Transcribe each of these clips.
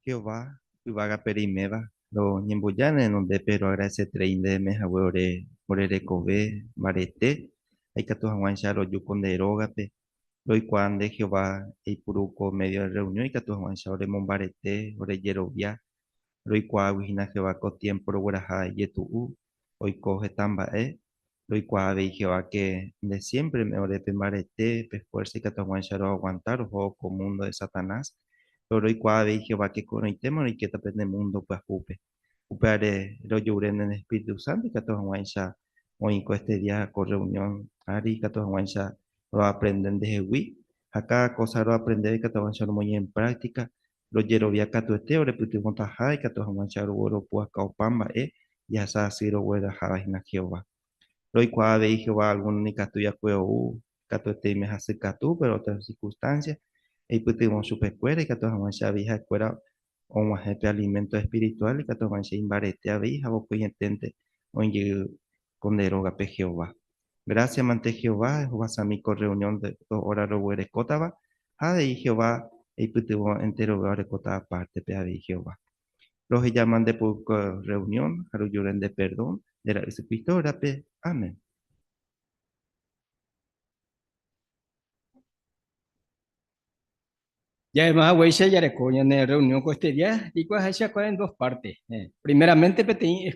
Jehová, Ibaga Perimeva, lo Ñemboyane, donde pero agradece treinde me jabuore, morere kobe, marete, hay que tu jaguancha lo yukon de erogape, lo iguan de Jehová, y puruco medio de reunión, y que tu jaguancha ore mombarete, ore yerovia, lo igual vigina Jehová co tiempo lo guaraja yetu, hoy coge tambae, lo igual ve Jehová que de siempre me ore pembarete, pe fuerza y que tu jaguancha lo aguantar, o como mundo de Satanás. Pero y cuave Jehová que con el tema y que te pende mundo pues upe. Upare lo lloren en el Espíritu Santo y que todos guancha hoy con este día con reunión ari que todos guancha lo aprenden de Jehová. Acá cosa lo aprender y que todos guancha lo muy en práctica. Lo llero via que tu este ore puti montaja y que todos guancha lo oro pues caupamba y asa así lo huele a Jehová. Lo y cuave Jehová algún ni que tu ya cueo que tu este me hace que tú pero otras circunstancias y pues tenemos super cuera y que todos vamos a vieja cuera o un jefe alimento espiritual y que todos vamos a imbarete a vieja o pues entente onde con deroga pe Jehová. Gracias mante Jehová, Jehová sami con reunión de hora lo huere cotaba, ha de Jehová y pues tenemos entero hora cotaba parte pe a Jehová. Los que llaman de por reunión, a los lloren de perdón, de la Jesucristo, ora pe. Amén. Ya además, güey, se ya recoge en reunión con este día, y pues se acuerda en dos partes. Primeramente, petí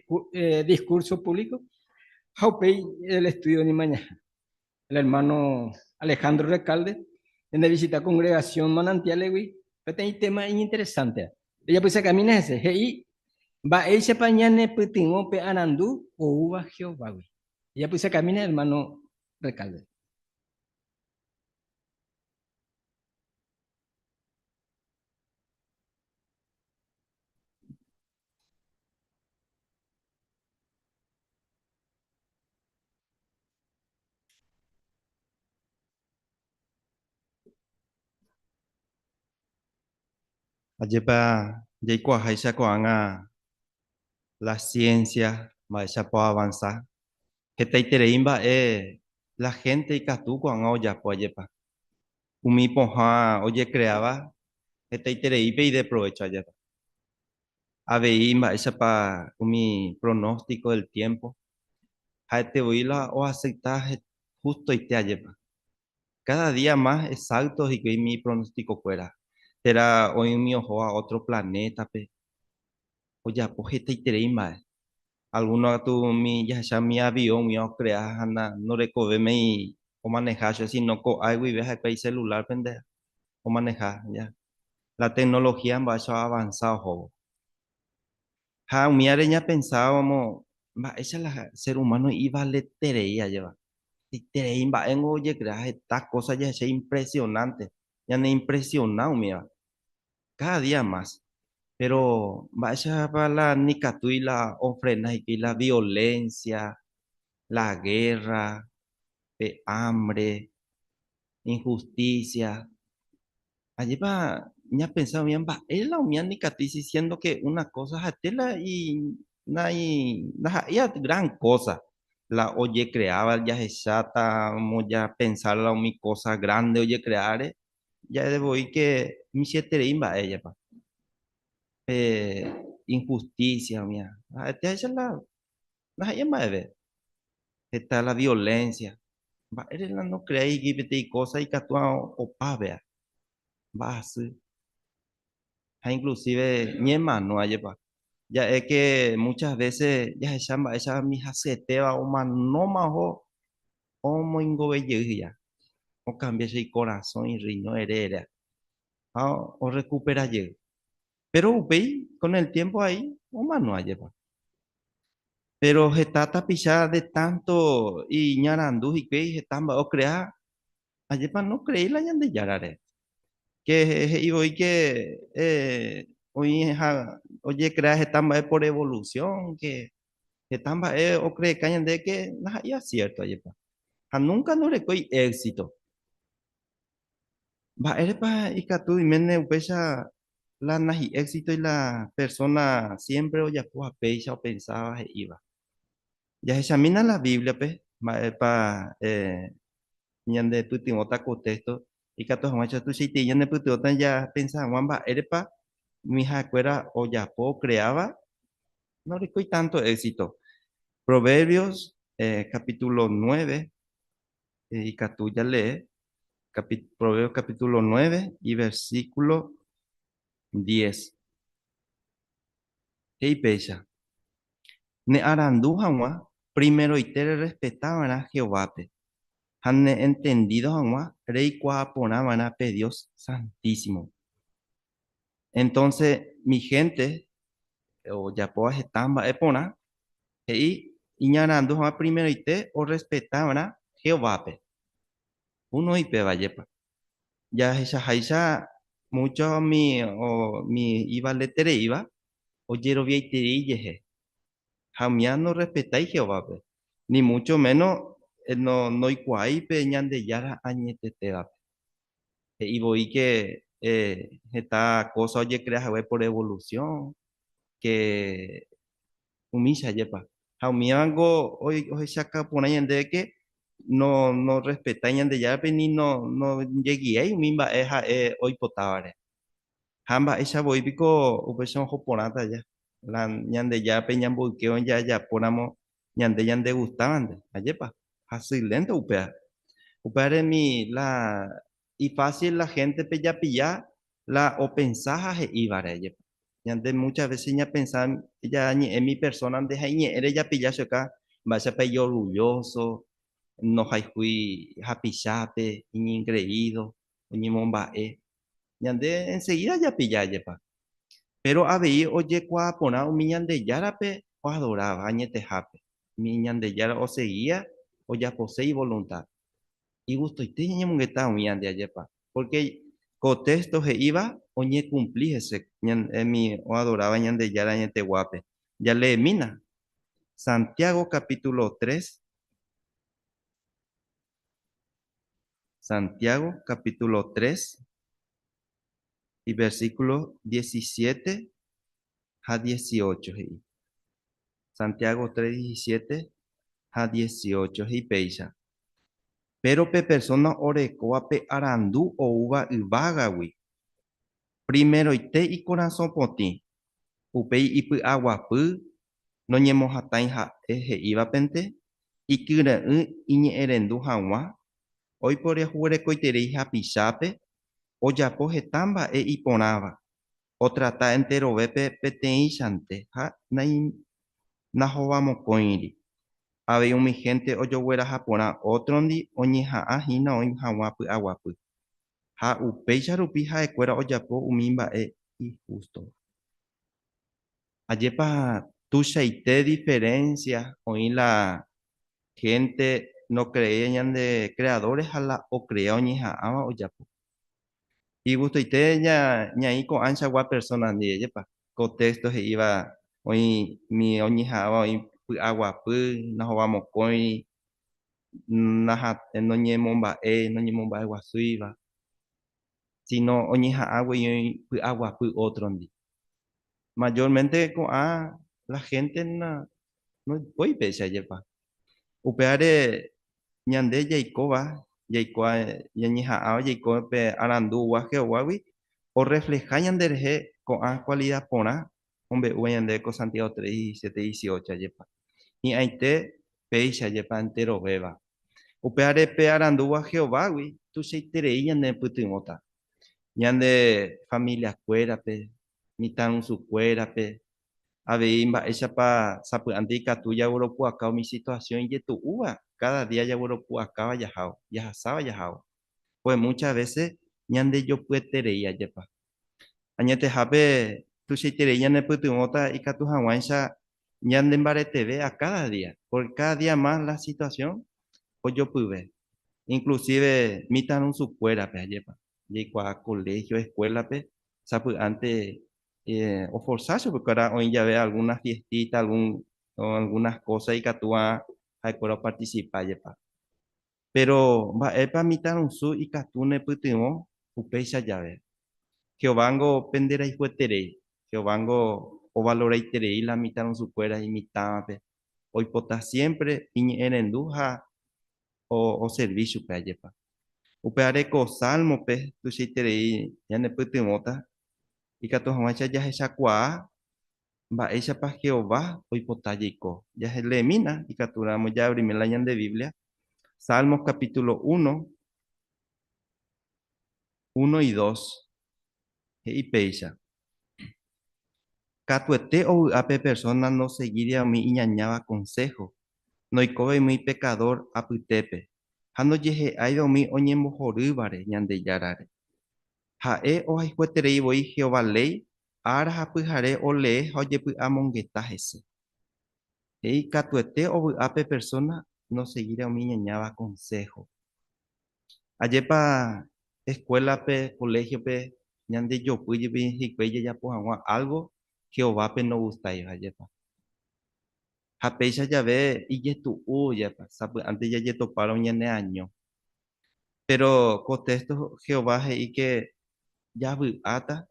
discurso público, Jaupey, el estudio de mañana. El hermano Alejandro Recalde, en la visita congregación Manantial, güey, petí tema interesante. Ella pues se camina ese, y va ese pañane petingo pe anandú o uva Jehová, güey. Ella pues se camina hermano Recalde. Ayepa, yaikua haisha koanga la ciencia, maisha puede avanzar. Que te itereimba la gente y catu koanga oya po ayepa. Umi poja oye creaba, que te itereipe y de provecho ayepa. Aveimba esa pa umi pronóstico del tiempo. Jaete oíla o aceptar justo y te ayepa. Cada día más exactos y que mi pronóstico fuera. Era hoy mi ojo a otro planeta, pe. Oye, pues te itereimba. Algunos tu mi ya sea mi avión mi crea na no recobe me o manejar yo si no co algo y deja que celular pende o manejar ya la tecnología va a avanzar joven ha mi areña pensábamos va esa la ser humano iba a le tereía lleva y tereía va en oye crea esta cosa ya es impresionante ya me impresionado mira cada día más pero vaya para la nicatu y la ofrenda y la violencia la guerra, hambre, injusticia. Allí va, ya pensaba bien, va, es la unión ni catici diciendo que una cosa es tela y ya gran cosa. La oye creaba, ya es chata, ya pensar la mi cosa grande, oye crear, ya debo ir que mi siete imba ella, pa. Injusticia, mía. Esa es la llama de ver. Está la violencia. Va, eres la no creí que vete cosa y que actúa o pa vea. Va así. Inclusive mi hermano ayer pa. Ya es que muchas veces ya esa mi jacete va o man no majo o moingo ya. O cambia ese corazón y riñón hereda. O recupera ye. Pero ve con el tiempo ahí o man no ayer pa. Pero está tapizada de tanto y ñarandu y que están va o crea. Ayer pa no creí la ñande yarare. Que y hoy que hoy oye creas estamba por evolución que estamba o cree que hayan de que nada ya es cierto ayer pa nunca no le coi éxito va eres pa y que tú y mene upesa la nahi éxito y la persona siempre o ya pues pecha o pensaba e iba ya examina la Biblia pe pa ñande putin otra contexto y que tú macho tú si te ñande putin otra ya pensaba va eres pa mi jacuera Oyapo creaba, no le cuy tanto éxito. Proverbios, capítulo 9, y Catuya lee, Proverbios capítulo 9 y versículo 10. Hey, Pesha, ne arandu hamwa, primero itere respetaban a Jehová, han entendido hamwa, rey cuaponaban a Dios santísimo. Entonces, mi gente, o ya puedo estamba epona, y iñarandu hamwa primero ite o respetaban a Jehová, uno y pe vallepa. Ya esa haisha, mucho mi iba letere iba, oyero vietiri yeje. Jamás no respetáis Jehová, pe. Ni mucho menos no ikuai pe ñande yara añetete. Y voy que esta cosa oye crea we por evolución que humilla yepa. Jaumiango hoy saca por ahí de que no respeta ñande yara pe ni no llegué ahí mimba eja hoy potable. Hamba esa voy pico upeshon hoponata ya. La ñande ya pe ñambuqueo ya ponamos ñande gustaban de ayepa. Así lento upea. Upea mi la y fácil la gente pe ya pilla la o pensaba je iba ayepa. Ñande muchas veces ya pensaban ya ni en mi persona de ahí eres ya pilla acá vaya pe yo orgulloso no hay fui happy chape ni ingreído ni momba ñande enseguida ya pilla yepa. Pero había oye cua pona un miñande yarape o adoraba añete jape. Miñande yara o seguía o ya posee voluntad. Y gusto y tenía mungueta un miñande ayepa. Porque contexto se iba o ñe cumplí ese mi o adoraba ñande yara añete guape. Ya le mina. Santiago capítulo 3. Santiago capítulo 3 y versículo 17 a 18. Santiago 3:17 a 18 y peisa. Pero pe persona orecoa pe arandu o uva ivagawi. Primero ite y corazón poti. Upei ipy aguapy no ñemohatai ha eje iva pente. Ikyre'ỹ iñe'ẽrendu hag̃ua. Oiporehurekoiterei hapichápe ojapo heta mba'e iporãva. Otrata enterovépe peteĩchante ha nahovamokõiri. Ave umi gente ojogueraha porã otro-ndi oñeha'ãhína oĩ hag̃ua py'aguapy. Ha upéicha rupi ha'ekuéra ojapo umi mba'e injusto. Ajépa tuichaite diferencia oĩ la gente no cree ñande creadores ha la o crea oñeha'ãva ojapo. Y gustoite ñaĩ ko'ãchagua persona ndijepa. Contexto he'íva oĩ oñeha'ãva oĩ py'aguapy nahovamokõi noñemomba'eguasúiva sino oñeha'ãgui oĩ py'aguapy otro-ndi. Mayormente ko'ã la gente noipói péicha jepa. Upeáre ñande jaikóva jaikoa ñañeha'ãva jaiko pe arandúva Jehovágui o refleja ñanderehe ko'ã cualidad porã ombe'úva ñande ko Santiago 3:17-18 jepa. Hi'ãite péicha jepa enterovéva. Upeáre pe arandúva Jehovágui tuichaiterei ñande pytyvõta. Ñande familiakuérape, mitãrusukuérape, avei mba'éichapa sapy'ánte ikatu jagueropu'aka umi situación ijetu'úva. Cada día jagueropu'akáva jahasáva jaháva. Pues muchas veces ñandejopyeterei ajepa. Añetehápe tuichaiterei ñande pytyvõta ikatu hag̃uáicha ñande mbareteve a cada día. Por cada día más la situación ojopyve. Inclusive mitãrusukuérape ajepa. Jaikuaa colegio, escuelape, sapy'ánte o forzarse porque ahora hoy ya ve alguna fiestita, o algunas cosas y catúa ha'ekuéra participar jepa. Pero mba'épa mitãrusu ikatu nepytyvõ upéicha jave. Jehovángo penderaihueterei. Jehovángo ovaloraiterei la mitãrusukuéra imitãvape. Oipota siempre iñe'ẽrendu ha o serviciope ajepa. Upeareko salmope tuichaiterei ñandepytyvõta ikatu hag̃uáicha jahechakuaa mba'éichapa Jehová oipota jaiko. Jahelemína ikaturamo ya abrime la ñande Biblia. Salmos capítulo 1 y 2. He'ipéicha. Katuete ovy'ápe persona no seguiríami iñañáva consejo. Noikóve muy pecador apytépe. Ha nojehe'áivomi oñembohorývare Ñandejárape. Ha'e ohayhuetereivoi Jehová ley, ára ha pyhare olee ha ojepy'amongeta hese. He'i katuete ovy'ápe persona no seguiríami iñañáva consejo. Ajépa escuelape, colegiope, ñandejopýjepe hikuái jajapo hag̃ua algo Jehovápe no gustáiva ajépa. Ha péicha jave ijetu'u jápa, sapy'ánte jajetopára ñane año. Pero contexto Jehová he'i que javy'áta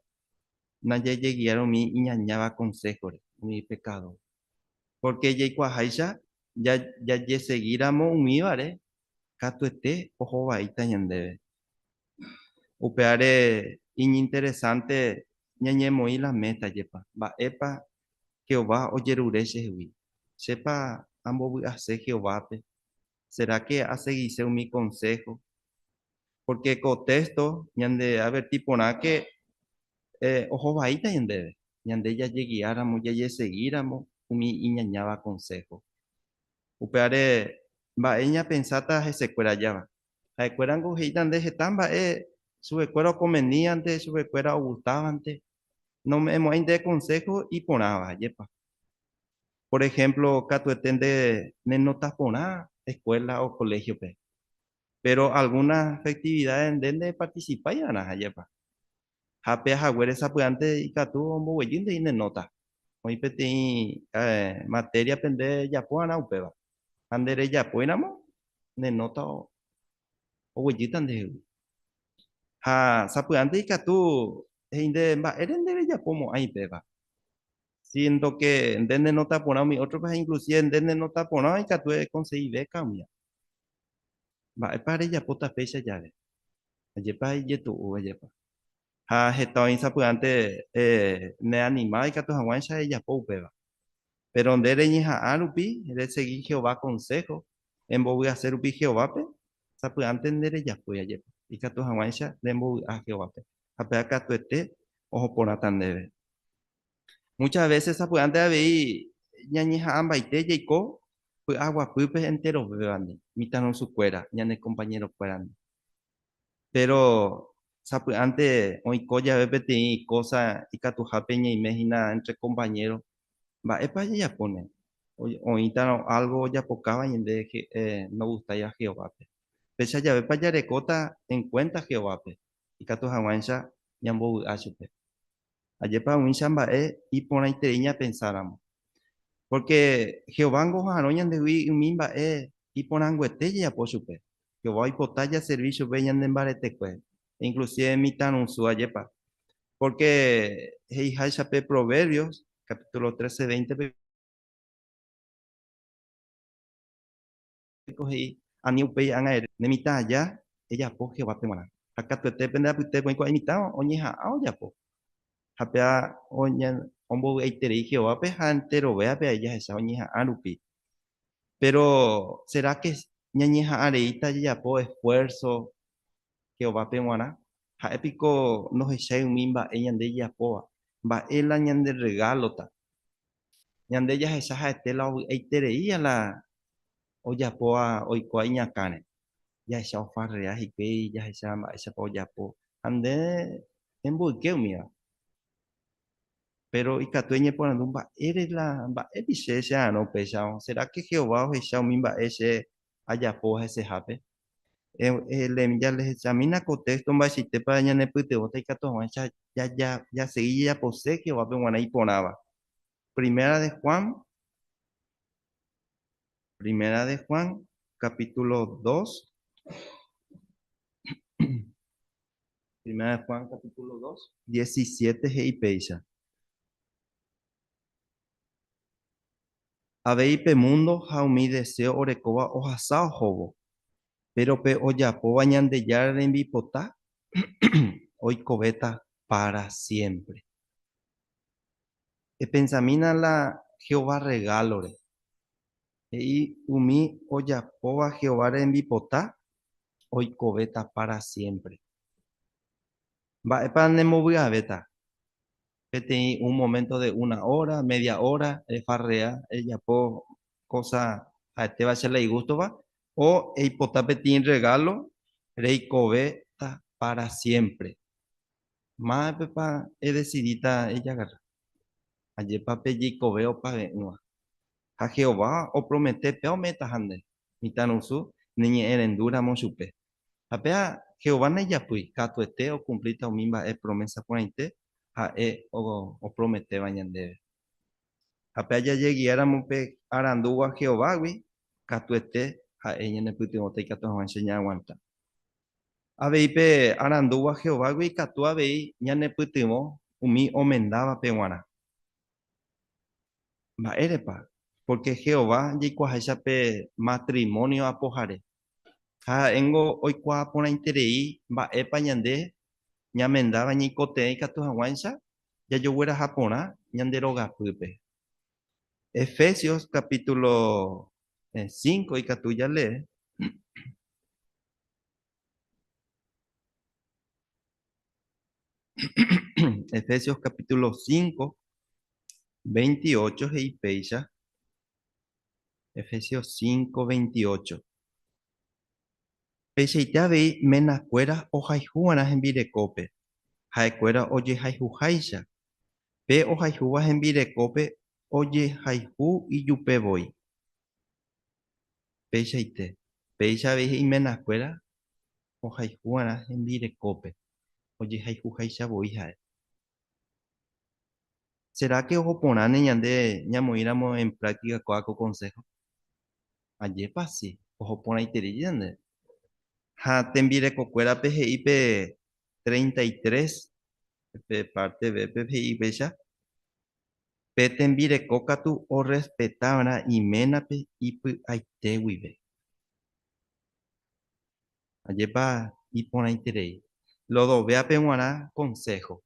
najajeguiaromi iñañáva consejore, mi pecado. Porque jaikuaaháicha jajeseguíramo umívare katuete ohovaíta ñandéve. Upeáre iñinteresante ñañemoĩ la meta jepa. Mba'épa Jehová ojerure chehegui. Chépa ambovy'ase Jehovápe. ¿Será que aseguise mi consejo? Porque contexto ñande avertí porã que ohovaíta ñandéve. Ñande jajeguiáramo, jajeseguíramo umi iñañáva consejo. Upeáre mba'e ñapensáta hesekuéra jáva. Ha'ekuérango he'íta nde heta mba'e chuvekuéra okomendíante, chuvekuéra ogustávante. Nome'ẽmo'ãinte consejo iporãva jepa. Por ejemplo, katuete nenotaporã escuela o colegiope. Pero algunas actividades ndénte participáivarã jepa. Ha peahaguére sapy'ánte ikatu omboguejýnte nenota. Oĩ peteĩ materia pende japo'arã upéva. Ha nderejapóiramo nenota oguejýta ndehegui. Ha sapy'ánte ikatu he'ínte mba'ére nderejapómo'ãi péva. Siendo que nde nenotaporã umi otro, pues inclusive nde nenotaporã ikatu conseguí beca umíva. Mba'épa rejapóta péicha jave. Ajépa ijetu'u ajépa. Ha heta oĩ sapy'ánte neanima ikatu hag̃uáicha ejapo upéva. Pero nde reñeha'ã rupi, resegui Jehová consejo, embovy'ase rupi Jehovápe, sapy'ánte nderejapói ajépa. Ikatu hag̃uáicha rembovy'a Jehovápe. Ha peakatuete ohoporãta ndéve. Muchas veces sapy'ánte avei ñañeha'ãmbaite jaiko py'aguapýpe enterovévandi, mitãrosukuéra, ñane compañerokuérandi. Pero sapy'ánte oiko jave peteĩ cosa ikatuhápe ñaimehína entre compañeros, mba'épa jejapóne. Oĩtárõ algo ojapokáva ñande no gustáiva Jehovápe. Péicha javépa jarekóta en cuenta Jehovápe. Ikatu hag̃uáicha ñambovy'a chupe. Ajépa oĩcha mba'e iporãitei ñapensáramo. Porque Jehová ngoharõ ñandegui umi mba'e iporãnguete jejapo chupe. Jehová oipota jaservi chupe ñande mbaretekue. Inclusive mitãrusu ajépa. Porque heiháichape Proverbios, capítulo 13:20, ani upéi ág̃aire nemitãja ejapo Jehovápe g̃uarã. Ha katuetépe ndehapytépe oikuaa imitãva oñeha'ã ojapo. Ha pea ombovy'aiterei Jehovápe ha enterovéape ai jahecha oñeha'ã rupi. Pero ¿será que ñañeha'ãreíta jajapo esfuerzo Jehovápe g̃uarã? Ha'épiko nohechái umi mba'e ñande jajapóva. Mba'éla ñande regálota. Ñande jahecha ha'etéla ovy'aitereíala ojapóva oikuaa iñakãre. Jahecha ofarrea hikuái, jahecha mba'éichapa ojapo. Ha nde emboyke umíva. Pero ikatu eñeporandu mba'épi che ãrõ péicha. ¿Será que Jehová ohecha umi mba'e che ajapo hesehápe? Jalehechamína contexto mba'eichaitépa ñanepytyvõta ikatu hag̃uáicha jasei japose Jehovápe g̃uarã iporãva. Primera de Juan, capítulo 2. Primera de Juan, capítulo 2, 17 he'ipéicha. Aveípe mundo ha umi deseo orekóva ohasa ohóvo. Pero pe ojapóva Ñandejára rembipota oikovéta para siempre. Pensamina la Jehová regálore. Y umi oyapova Jehová en bipotá, hoy cobeta para siempre. Va, para nemovia beta. Pete un momento de una hora, media hora, farrea, ella po cosa a este va a ser la gusto va. O el potapetín regalo, rey cobeta para siempre. Más pepa, he decidida ella agarrar. Ayer papel cobeo pa venua. A Jehová o promete peo meta hande. Mitanusu, niña erendura monchupe. Apea Jehová ne yapui, cato este o cumplita o mimba es promesa por inte, a o promete bañandebe. Apea ya lleguiáramos pe arandúa Jehová, wi, cato este, a ella ne putimote y cato a enseñar aguanta. Abei pe arandúa Jehová, wi, cato abei, ya ne putimo, umi omendaba peguana. Va erepa, porque Jehová ya cuaja pe matrimonio apojare. Ha engo hoy cua por interei, va epa ñande, ñamendaba ñi kote y katu hawancha, ya yo fuera japona, ñanderoga pupe. Efesios capítulo 5 y katu ya lee. Efesios capítulo 5 28 y peisa. Efesios 5 28. Peseita vei menacuera o jaijuanas en virecope. Jaecuera oye jaijujaisha. Pe o jaijuas en virecope oye jaiju y yupe voy. Peseite. Peisa vei y menacuera o jaijuanas en virecope. Oye jaijujaisha voy jae. ¿Será que ojo ponan ñande ñamoíramos en práctica coaco consejo? Ayer pasi. Ojo pona iterillande. Ha tembire cocuera PGIP 33 pe parte B PGI bella. Petembire cocatu o respetara y menape y aitewibe. Ayer pa y pona iterei. Lo do vea peguara consejo.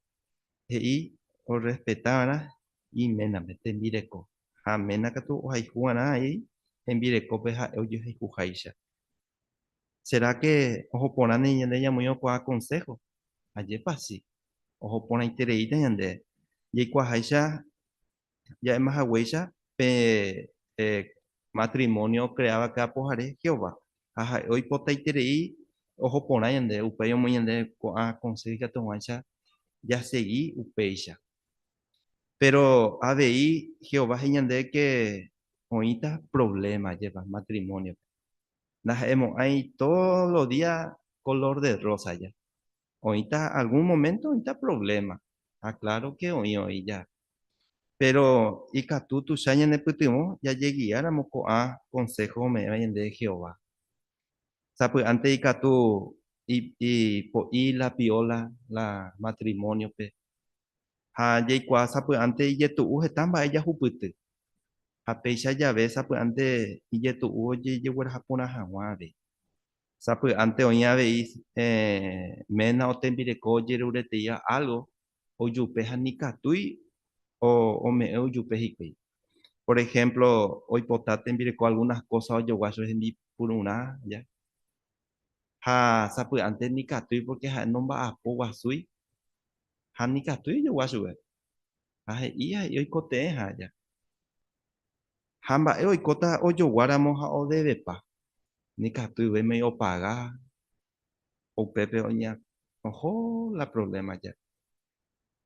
Y o respetara y menape tembire co. Ha menacatu o haijuana ahí. Tembire cope ha oyo haijujaisha. ¿Será que ojo pona niña de ella muy ocupada consejo? Ayer pasi. Ojo pona itereita ñande. Y cuajaisha ya es más agüeya pe matrimonio creaba que apojare Jehová. Ajá, hoy pota iterei ojo pona ñande upeyo muy ñande a consejo que tomancha ya seguí upeisha. Pero ADI Jehová ñande que ahorita problema lleva matrimonio. Las hemos ahí todos los días color de rosa ya. Ahorita algún momento ahorita problema. Aclaro que hoy ya. Pero y tu shaña ne putimo ya llegué a moco a consejo me vayan de Jehová. Sabe antes y y la piola la matrimonio pe. Ha ye kwa sabe antes y tu uje tamba ella jupute. Ha pecha ya ve sabe antes y tu uje ye huera japona jaguave. Sabe antes oña veis mena o tembire ko yeruretia algo o yupe hanikatui o me eu yupe hikui. Por ejemplo, hoy potate con algunas cosas o yo guaso en mi puruna, ya. Ha sapu antes ni katui porque ha no va a po guasui. Ha ni katui yo guaso ve. Ha y hoy cote ha ya. Hamba hoy cota o yo guaramos a o debe pa. Ni katui ve me o paga o pepe oña. Ojo, la problema ya.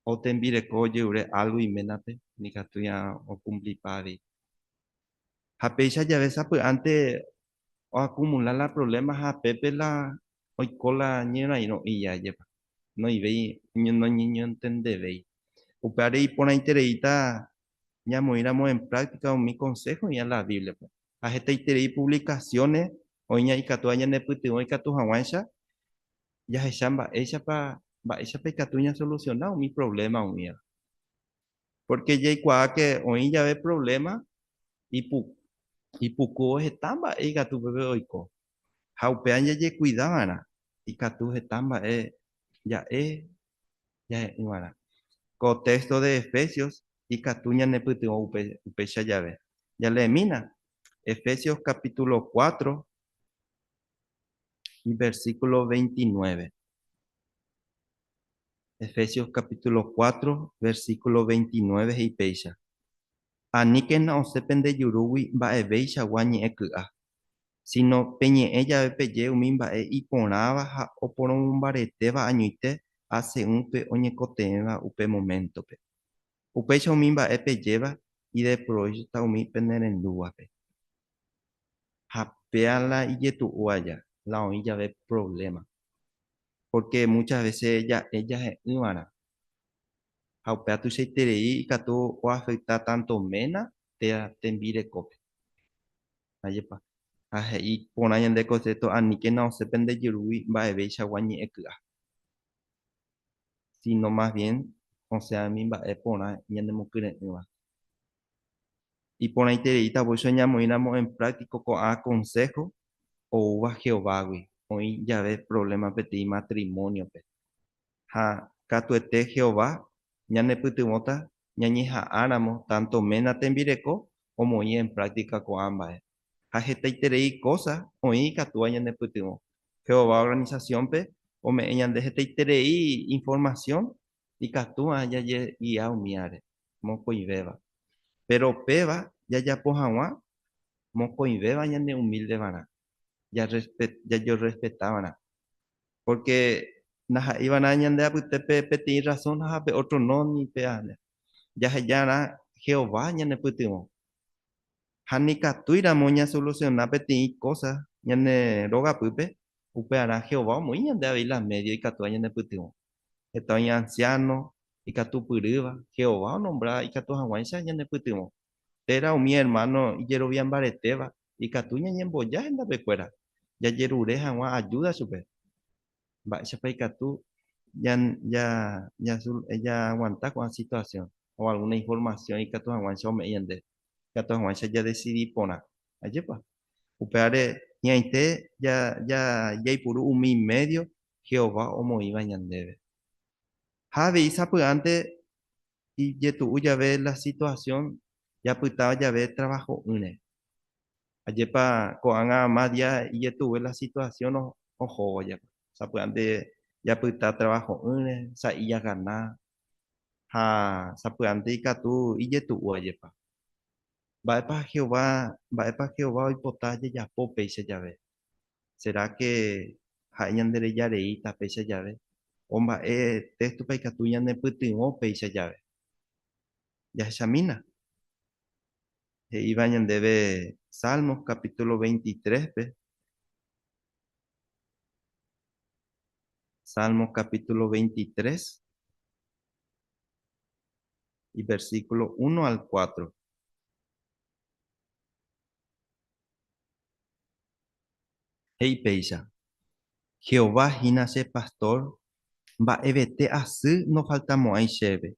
O te envire coye algo y menape. Ni katui o cumpli padi. Ha pecha ya ves sapu antes o acumular los problemas a Pepe la hoy cola ñera y no y ya lleva no y ve no niño entende ve upare y pone intereita ya moiramos en práctica mi consejo y a la Biblia pues. A esta interei publicaciones hoy ya y catuaña ne puti hoy catu hawancha ya se chamba ella pa va ella pe catuña solucionado mi problema mío porque ya igual que hoy ya ve problema y puku es tamba y catu bebé hoy Jaupean ya ye cuidaban y catu estamba ya igual. Contexto de Efesios ikatu ñanepytyvõ upéicha jave. Jalemína, Efesios capítulo 4 y versículo 29. Efesios capítulo 4, versículo 29 y peisha. Aníkena osépente jurúgui mba'evéichagua ñe'ẽ ky'a, sino peñe'ẽ jave peje umi mba'e iporãva ha oporõmombaretéva añuite asẽúpe oñekoteẽva upe momentope. Upéicha umi mba'e pejéva y de provechota umi penerendúvape. Ha péala ijetu'úaja, la oĩ jave problema. Porque muchas veces ella he'ỹvara. Ha upéa tuichaiterei ikatu oafecta tanto ména tembirekópe. Ajepa. Ha he'i porã ñande concepto aníkena osẽpe ndejurúgui mba'evéichagua ñe'ẽ ky'a. Sino más bien, osẽ'ami mba'e porã ñanemokyre'ỹva. Iporãitereíta voy soñamoíramo en práctico ko'ã consejo oúva Jehovágui. Oĩ jave problema peteĩ matrimoniope. Ha katuete Jehová ñanepytyvõta ñañeha'ãramo tanto ména tembireko omoĩ en práctica ko'ã mba'e. Ha hetaiterei cosa oĩ ikatúva ñanepytyvõ. Jehová organizaciónpe ome'ẽ ñande hetaiterei información ikatúva jaje guia umi áre mokõivéva. Pero péva jajapo hag̃ua mokõivéva ñane humildevarã. Jajorespetávana. Porque naha'ívana ñande apytépe peteĩ razón ha pe otro no ni pe'áne. Jahejárã Jehová ñanepytyvõ. Ha nikatúiramo ñasoluciona peteĩ cosa ñane rogapýpe upe'arã Jehová omoĩ ñande avei medio ikatúva ñanepytyvõ. Heta oĩ anciano ikatupyrýva. Jehová onombra ikatu hag̃uáicha ñanepytyvõ. Térã umi hermano ijeroviambaretéva ikatu ñañemboja hendapekuéra. Jajerure hag̃ua ayuda chupe. Mba'éichapa ikatu aguanta con la situación o alguna información ikatu hag̃uáicha ome'ẽ ñande. Ikatu hag̃uáicha ya decidí porã. Ajépa. Upeáre ñaite jaipuru umi medio Jehová omoĩva ñandéve. Ha avei sapy'ánte ijetu'u jave la situación japytáva jave trabajo'ỹre. Ajépa ko'ág̃a más dia ijetu'ue la situación ojóvo japa. Sapy'ánte japyta trabajo'ỹre, sa'íja gana ha sapy'ánte ikatu ijetu'u ajépa. Mba'épa Jehová oipota jejapo péicha jave. ¿Será que ha'e ñande rejareíta péicha jave? O mba'e textopa ikatu ñanepytyvõ péicha jave. Jahechamína. He'íva ñandéve Salmos capítulo 23 pe. Salmos capítulo 23 y versículo 1 al 4. Hey peisha. Jehová hína che pastor, mba'evete asy nohaltamo'ãi chéve.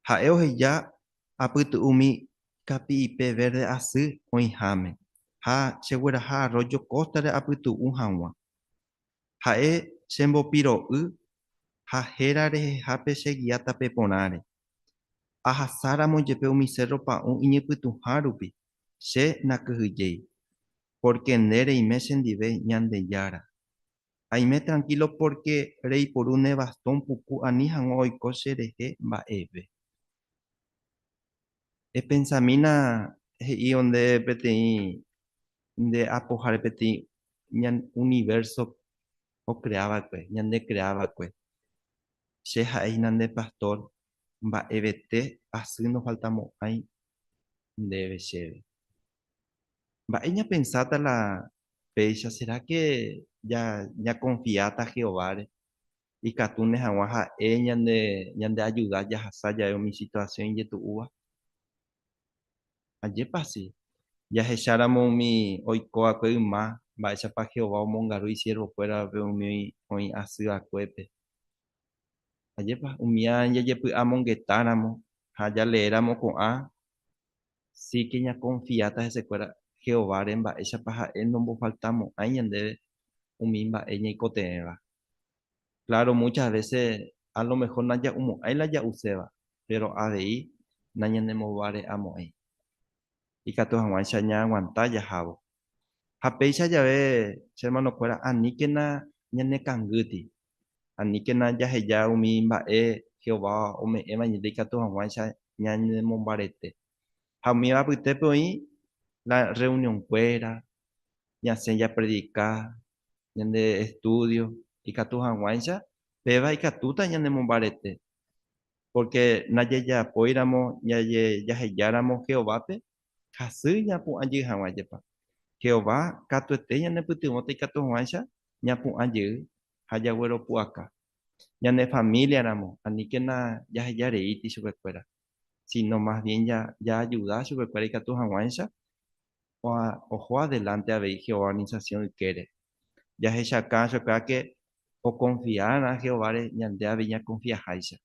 Ha'e oheja apytu'umi kapi'ipe verde asy oĩháme. Ha chegueraha arroyo costare apytu'u hag̃ua. Ha'e chembopiro'y ha héra rehehápe che guía tape porãre. Ahasáramo jepe umi cerro pa'ũ iñipytuhã rupi, che nakyhyjéi. Porque nde reime chendive Ñandejára. Aime tranquilo porque reiporu ne bastón puku ani hag̃ua oiko cherehe mba'eve. Epensamína he'i onde peteĩ nde apoháre peteĩ universo ocreavakue, ñande creavakue. Che ha'éhina nde pastor mba'evete asy nohaltamo'ãi ndéve chéve. Mba'e ñapensáta la péicha, ¿será que ya confiáta Jehováre? Ikatu ne hag̃ua ha'e ñande ajuda jahasa jave umi situación ijetu'úva. Ajépa sí. Jahecháramo umi oikóvakue yma mba'éichapa Jehová omongaru isiervokuérape umi oĩ asyvakuépe. Ajépa umíã jajepy'amongetáramo ha jaleéramo ko'ã sí que ñaconfiáta hesekuéra Jehováre mba'éichapa ha'e nombohfaltamo'ãi ñandéve umi mba'e ñaikoteẽva. Claro, muchas veces a lo mejor naja'umo'ãi la ja'uséva, pero avei nañanemombyvare amo'ẽ. Ikatu hag̃uáicha ñaguanta jahávo. Ha péicha jave che hermanokuéra aníkena ñanekãngýti, aníkena jaheja umi mba'e Jehová ome'ẽva ñande ikatu hag̃uáicha ñanemombarete. Ha umíva pytépe oĩ la reunionkuéra, ñasẽ predicar, ñande estudio, ikatu hag̃uáicha péva ikatúta ñanemombarete. Porque najejapóiramo jahejáramo Jehovápe hasy ñapu'ãjey hag̃uájepa. Jehová katuete ñanepytyvõta ikatu hag̃uáicha ñapu'ãjey ha jagueropu'aka. Ñane familiaramo aníkena jahejareíti chupekuéra, sino más bien ayuda chupekuéra ikatu hag̃uáicha oho adelante avei Jehová organización ykére. Jahechakã chokãke oconfiarã Jehováre ñande avei ñaconfiaháicha.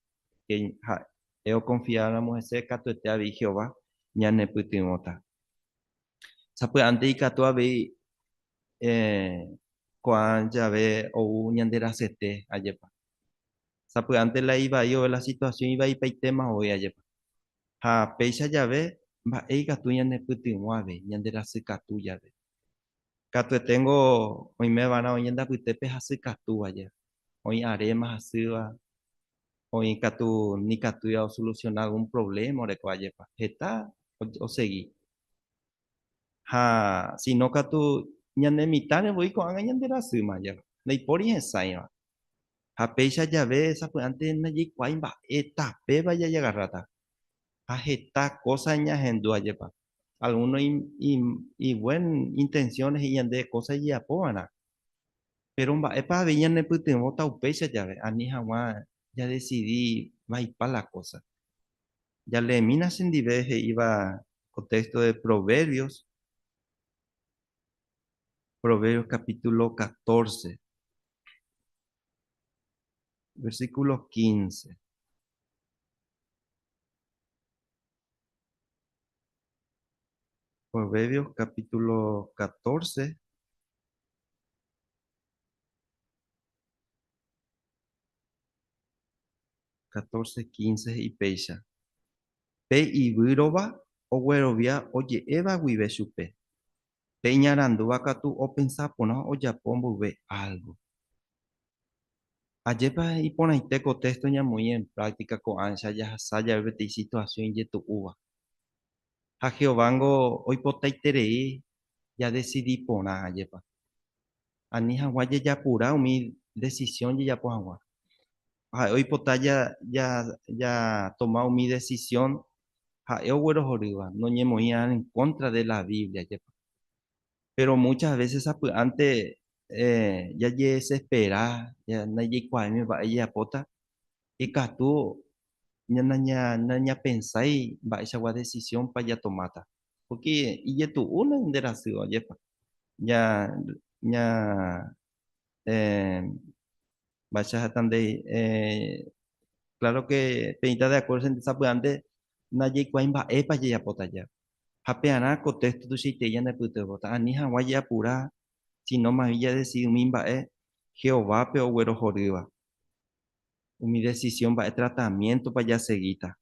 Oconfiáramo hese katuete avei Jehová ñanepytyvõta. Sapy'ánte ikatu avei ko'ã jave ou ñande rasete ajépa. Sapy'ánte la ivai ove la situación ivaipaitéma hoy ajépa. Ha péicha jave mba'e ikatu ñanepytyvõ avei, ñande rasykatu jave. Katueténgo oimeva'erã oĩ ñandapytépe hasykatúva aje. Oĩ aréma hasýva, oĩ katu nikatúiva osolucionar algún problema orekuajépa. Heta osegui. Ha sino katu ñanemitãrevoi ko'ág̃a ñande rasýma aje. Ndaipóri hesãiva. Ha péicha jave sapy'ánte ndajeikuái mba'e tapéva jajagarráta. Ha heta cosa ñahendu ajépa. Algunos y buen intenciones y ñande cosas ijapóvarã. Pero mba'épa avei ñanepytyvõta upéicha jave, ani hag̃ua ya decidí va'ipa la cosa. Ya leemína chendive he'íva contexto de Proverbios. Proverbios capítulo 14, versículo 15. Proverbios capítulo 14, catorce, 15 y péicha. Pe yvýrova oguerovia oje'éva guive chupe. Pe iñarandúva katu opensa porã ojapo mboyve algo. Ajépa iporãite contexto ñamoĩ en práctica ko'ãcha jahasa jave peteĩ situación ijetu'úva. Ha Jehovángo oipotaiterei jadecidi porã ajépa. Ani hag̃ua jejapura umi decisión jejapo hag̃ua. Ha oipota toma umi decisión ha'e oguerohorýva, noñemoĩ en contra de la Biblia jepa. Pero muchas veces sapy'ánte jajesespera, ndajeikuaáime mba'e jejapóta, ikatu nañapensái mba'eichagua decisión pa jatomáta. Porque ijetu'úna nde rasýva jepa. Mba'eichahatãndei claro que peĩta de acuerdo sapy'ánte ndajeikuái mba'épa jejapóta jápe. Ha pe'arã contexto tuichaite ñanepytyvõta. Ani hag̃ua jeapura, sino más bien jadecidi umi mba'e Jehovápe oguerohorýva. Umi decisión mba'e tratamiento pa jasegíta.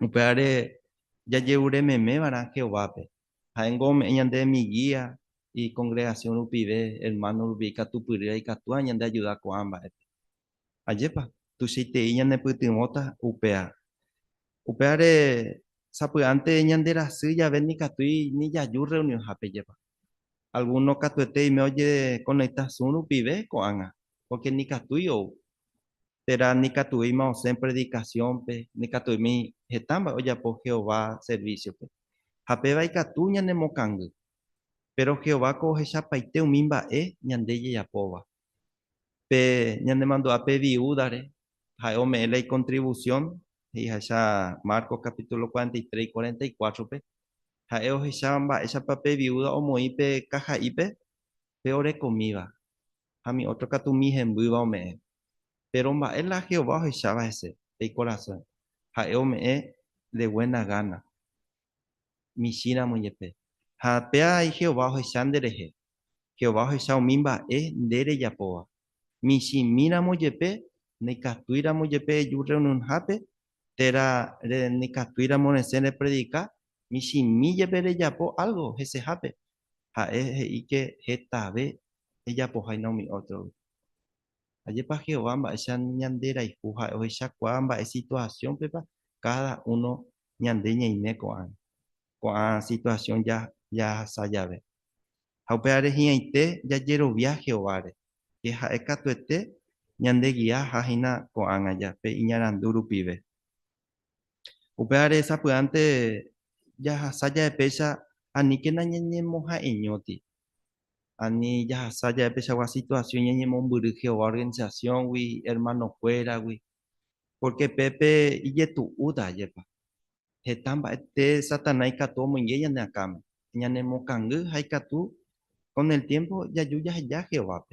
Upévare jajeurememéva'erã Jehovápe. Ha'éngo ome'ẽ ñande mi guía y congregación rupive, hermano rupi ikatupyry ikatu'ã ñande ajuda ko'ã mba'épe. Ajépa, tuichaitei ñanepytyvõta upéva. Upévare sapy'ánte ñande rasy jave nikatúi nijaju reunionhápe jépa. Alguno katuete oime ojeconectación rupive ko'ág̃a, porque nikatúi ou. Térã nikatuíma osẽ predicaciónpe, nikatuimi heta mba'e ojapo Jehová serviciope. Ha péva ikatu ñanemokãngy. Pero Jehová ko ohechapaite umi mba'e ñande jejapóva. Pe ñanemandu'a pe viúdare, ha'e ome'ẽ la contribución, heihacha Marcos capítulo 43 y 44 pe. Ha'e ohecha mba'éichapa pe viuda omoĩ pe kaja'ípe pe orekomíva. Ha mi otro katu mihembýva ome'ẽ. Pero mba'e la Jehová ohecháva hese pe corazón. Ha'e ome'ẽ de buena gana. Michíramo jepe. Ha péa Jehová ohecha nderehe. Jehová ohecha umi mba'e nderejapóva. Michimíramo jepe, nekatuíramo jepe eju reunionhápe, tera ni catuira monecene predica, mi shimille bere yapo algo, ese jape. Ha y que etabe, ella pues hay no mi otro. Allí pa Jehová, esa ñandera y fuja, o esa cuamba, es situación, pepa, cada uno ñandeña y me con situación ya sayabe. Haupeare hiaite, ya yero viaje ovare. Que ha ekatuete, ñande guía hajina con allá, pe iñaranduru pibe. Upeare esa puante, ya saya de pecha, ani que nañe moja eñoti. Ani ya saya de pecha, wa situación ñe monburige o organización, wi, hermano fuera, wi. Porque Pepe y tu uda yepa. Hetamba este satanás katomo y ella ne akame. Ñane mokangu haikatu con el tiempo ya yuya ya Jehová.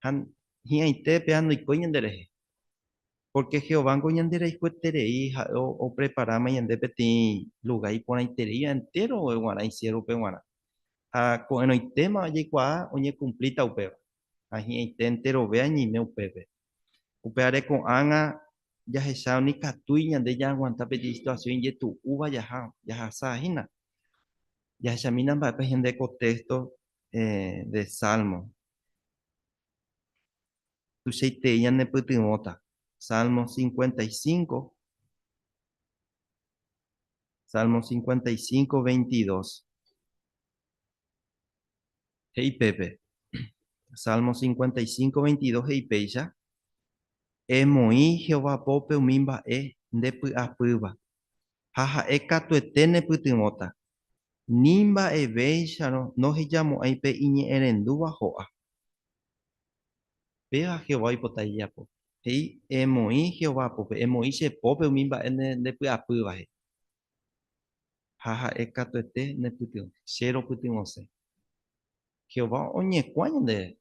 Han hiaite peando y coñendereje. Porque Jehová coñendere y cuetere hija o preparama y ande peti lugar y pone itería entero o guara y cierro pe guara. A con el tema allí cua oñe cumplita upeo. A hiaite entero vea ni me upebe. Upeare con anga ya esa ni catuiña de ya aguanta peti situación y tu uva ya sajina. Ya esa mina va a de contexto de Salmo. Tu seite ya ne putimota. Salmo 55. Salmo 55, 22. Hey Pepe. Salmo 55, 22. Hey Peya. Emoi Jehová pope umimba de apıva. Haja ekatuetene putimota. Nimba veisha no he llamo ahí pe iñe erenduba joa. Pega Jehová ipotaillapo. Hey emoi Jehová pope. Emoi se pope umimba de apıva. Haja ekatuete ne putimota. Cero putimose. Jehová oñekuaño de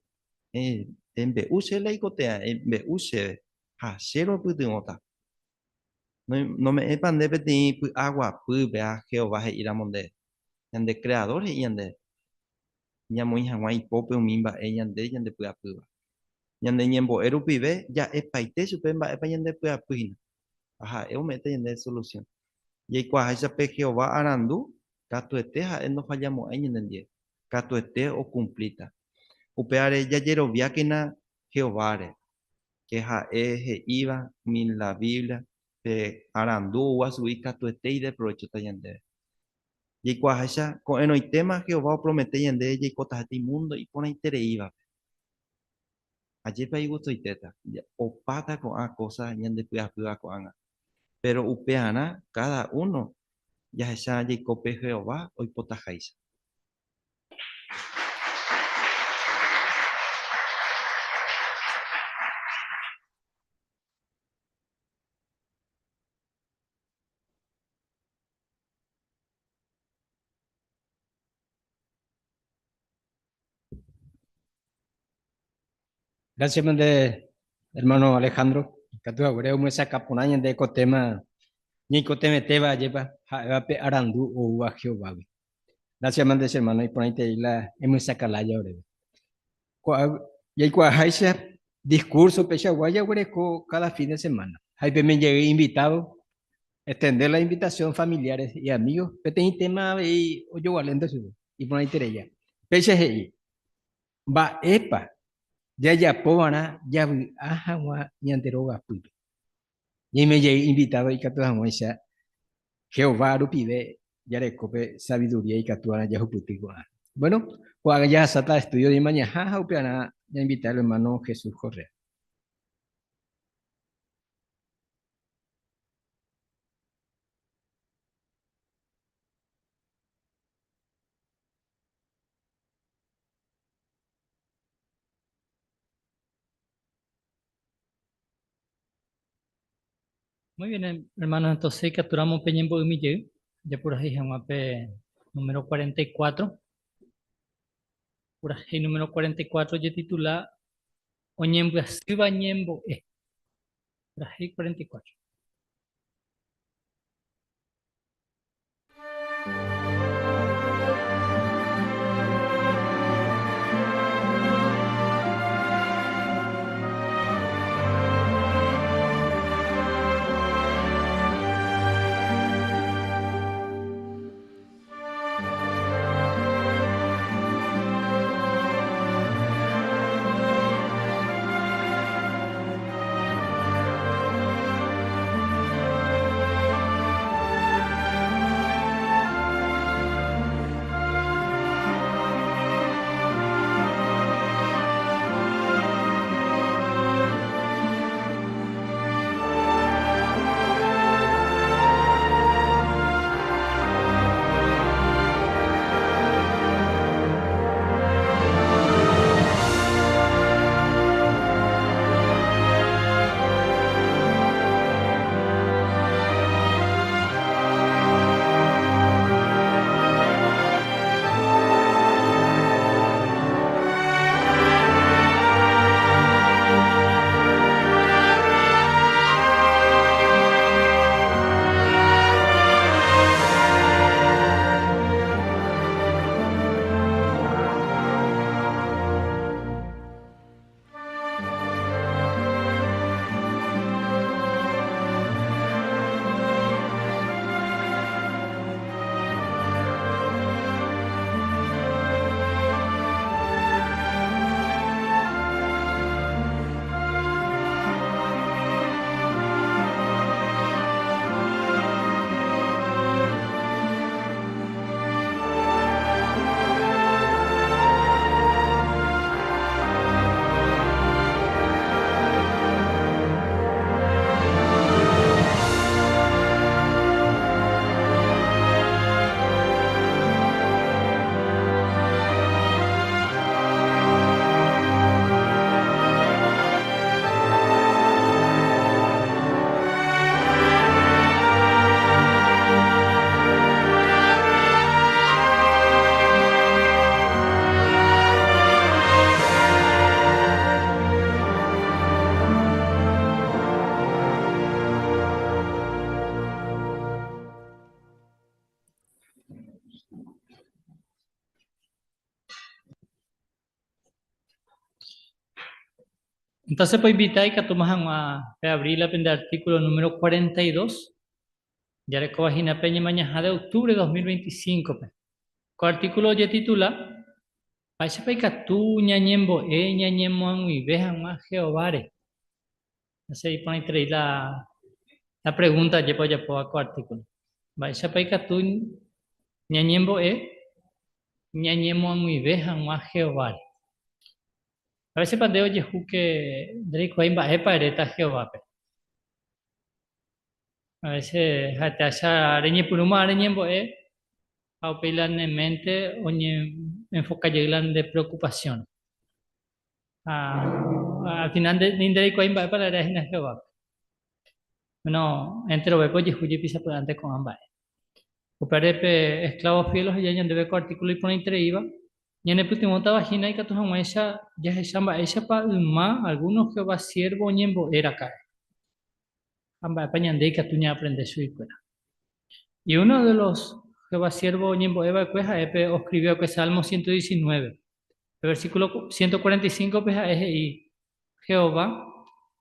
en beuse la icotea en beuse ha cero putimota. No me epan de peti agua pu vea Jehová he iramonde. Yande creador he yande. Ñamoi hawai pope umimba yande pu apuba. Yande ñembo eru pibe ya epaite supemba epa yande pu apuina. Ajá, eu mete yande solución. Y cuaja pe Jehová arandu catuete ha no fallamos ahí yande. Catuete o cumplita. Upeare ya yero viakina Jehová que ja iba min la Biblia de arandu wasui catuete y de provecho tayande. Y cuaja con el tema Jehová promete yande y cota este mundo y pone interés iba. Allí pa gusto y teta. O pata con a cosa yande puya con anga. Pero upeana cada uno ya esa y cope Jehová hoy potajaisa. Gracias, mande, hermano Alejandro. Katu agureu muesa caponaña de ecotema, ni ecoteme teba lleva, pe arandu o ua Jehová. Gracias, mande, hermano, y ponete ahí la, muesa calaya, breve. Y ahí cuajaisa, discurso, pecha guaya, huereco, cada fin de semana. Ahí me llegué invitado, extender la invitación familiares y amigos, pete y tema y oyo valente su, y ponete ya. Pecha ahí, va epa. Ya pobana ya ajá wa ñanderoga puto. Y me llegué invitado y catuana moisa Jehová rupide ya recope sabiduría y catuana ya juputico. Bueno, pues ya sata estudio de mañana jaja upiana ya invitar al hermano Jesús Correa. Muy bien, hermanos, entonces capturamos Peñembo de Mille, ya por ahí en AP número 44. Por ahí número 44 ya titula Oñembo Asiba Ñembo Por ahí 44. Entonces, pues invitar y que tomas a abrir el artículo número 42, ya le cogimos peña mañana de octubre de 2025. Con artículo ya titula, Paisa paika tu ñañembo ñañemo y vejan más geovare. Así ahí pone ahí la pregunta, ya puedo con artículo. Paisa paika tu ñañembo ñañemo y vejan más geovare. A veces pandeo yehu que Draco ahí va epa ereta Jehová. A veces hasta allá areñe puruma areñembo a pilan en mente oñe enfoca llegan de preocupación. Al final de Draco ahí va epa la ereta Jehová. No, entre los bepos yehu ye pisa por antes con ambas. Operepe esclavos fielos y ya debe con artículo y pone entre iba. Y en el último vagina y que tu esa ya se llama esa pa ma algunos Jehová siervo ñembo era cae. Amba apañande que tuña aprende su escuela. Y uno de los Jehová siervo ñembo eva cueja epe escribió que Salmo 119, el versículo 145 peja es y Jehová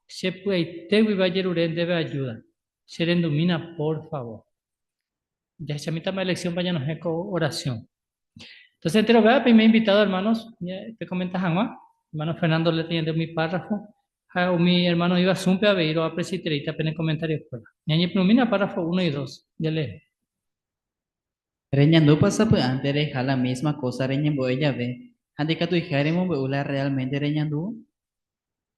se puede te vivayeruren debe ayuda. Se domina por favor. Ya se mitad la elección vaya nos eco oración. Entonces entero vea me he invitado hermanos, ya te comentas Juan, hermano Fernando le tiene mi párrafo. O mi hermano iba a Zumpe a ver a presiterita en comentarios. Ñañe plumina párrafo 1 y 2. Ya le. Reñando pasa pues antes dejar la misma cosa reñando ella ve. Antes que tu hija beula realmente reñando.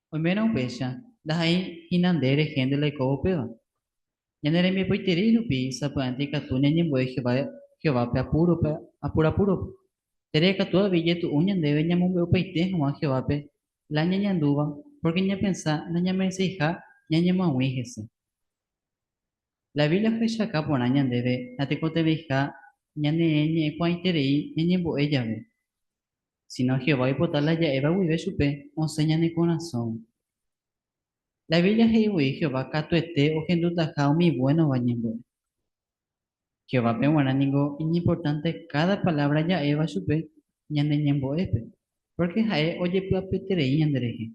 Hoy menos pecha. Da ahí hinandere gente le cobo peo. Ya no mi poiteri lupi sapo antes que tu ñañe bue Jehová pe apura puro. Tere que toda villa tu uña debe ñamu beu peite Juan Jehová pe. La ñañanduva porque ña pensa ña me se hija ñañe mahuijese. La Biblia fecha acá por año debe, la tecote vieja, ñane cuaiterei, ñane ella ve. Si no Jehová y potala ya eva vive supe, o señane corazón. La Biblia es Jehová catuete o gente tajao mi bueno bañembo. Jehová pe guananingo, importante cada palabra ya eva supe, ñane ñembo epe. Porque jae oye plapeterei ñandereje.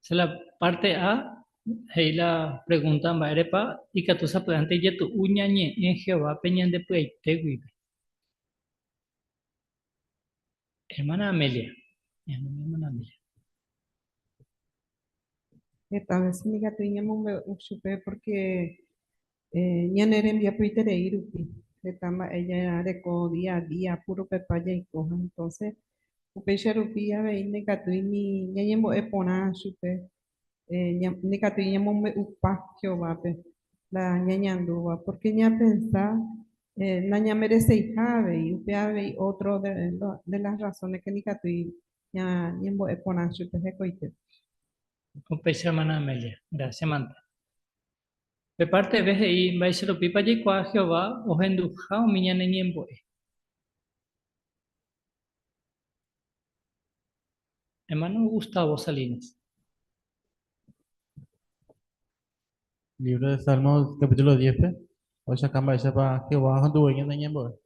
Esa es la parte A. Ahí la pregunta en Baerepa y que tú sabes antes ya tu uñañe en Jehová peñan de te vive. Hermana Amelia. Hermana Amelia. Esta vez mi gatuña me supe porque ñanere envía Twitter e irupi. Etama ella reco día a día puro pepaya y coja. Entonces, upecha rupia veine gatuini ñañemo epona supe. Ni gatuña me upa Jehová pe. La ñañandúa. Porque ña pensa la ña merece hijave y upea ve otro de las razones que ni gatuña ñañemo epona supe hecoite. Un peixe hermana Amelia. Gracias, Manta. De parte de ahí, vais a lo pipa y cua Jehová, os endujao miña neñembo. Hermano Gustavo Salinas. Libro de Salmos, capítulo 10, pe. O sea, camba esa para que va a tu en el tiempo.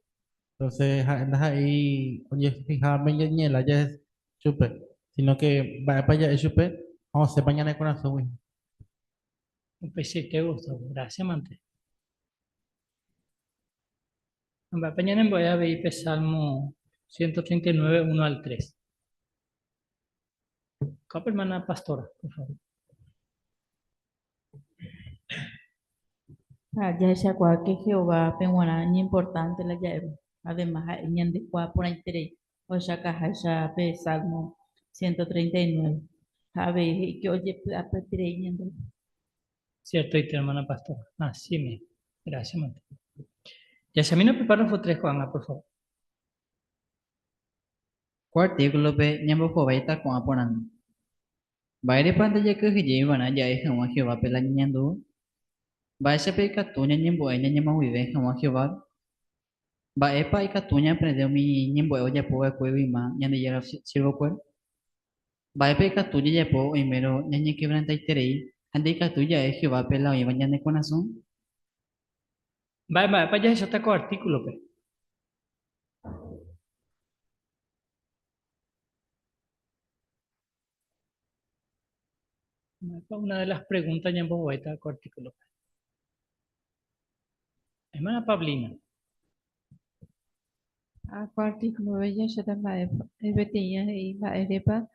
Entonces, andas ahí, oye, fijarme en la ya es chupe. Sino que va para allá es chupe, vamos a hacer mañana con corazón, güey. Un peixe que Gustavo. Gracias, Mante. Va mañana voy a ver Salmo 139, 1 al 3. Capa hermana pastora, por favor. Ya sea que Jehová penguana ni importante la llave. Además, ñan de cua por ahí tere. O sea, caja ya pe Salmo 139. A ver, que oye, a tere ñan de. Cierto, y tu hermana pastora. Así me. Gracias, Mante. Ya se me no preparo fue 3, Juana, por favor. Cuartículo pe ñambo Jehová y ta con aporando. Baile pantalla que llevan allá es Juan Jehová pe la ñandu. Vaya pe catuña ñembo ella ñema vive Juan Jehová. Va epa y catuña aprendeu mi ñembo ya puedo cuevi ma ñande ya sirvo cuer. Va epa y catuña ya puedo y mero ñañe quebranta y terei. Ande catuña es Jehová pe la iba ñande corazón. Va, para allá, eso está con artículo, pe. Una de las preguntas ya en voz alta, artículo. Hermana Pablina, Ako artículo ella ya también betinha y va erepa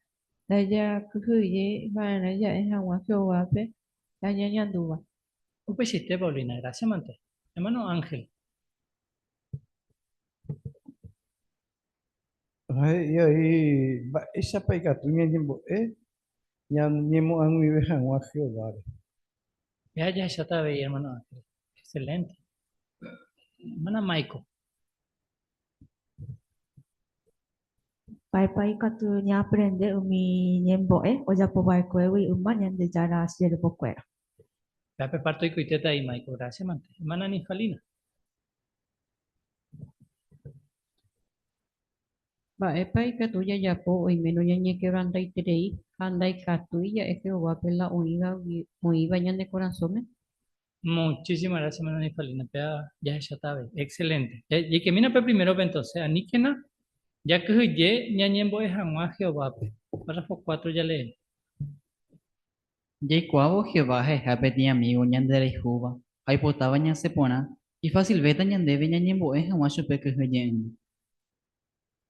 la ya kuye va la ya es agua que oape la ya ñanduva. un pesiste, Pablina, gracias, Mante. Hermano Ángel, E aí, essa paikatunya jimbo nyamo angwi behan wa Jehová. ya está bien, hermano Ángel. Excelente. Hermana Maiko, Pai pai katu nya aprende umi nyembo o ya po bai ko wi umma nyande jara asier bokwera. ya parto y cuiteta ahí, Maiko, gracias, Mante. Hermana Nifalina, Va paikatu ya ya po y menos ya ñe que randa y terei anda y katu ya es que oape la oiva ñande corazón. muchísimas gracias, hermana Nifalina. Ya está bien, excelente. Y que mira, primero, entonces, Aníquena, ya que ye, ñañembo es Jehová, Jehová. Párrafo 4 ya leí. Jay cuavo Jehová jejape ti amigo ñandere juba. Hay potaba ña sepona. Y fácil veta ñandebe ñañembo es jamás chupe que jeyen.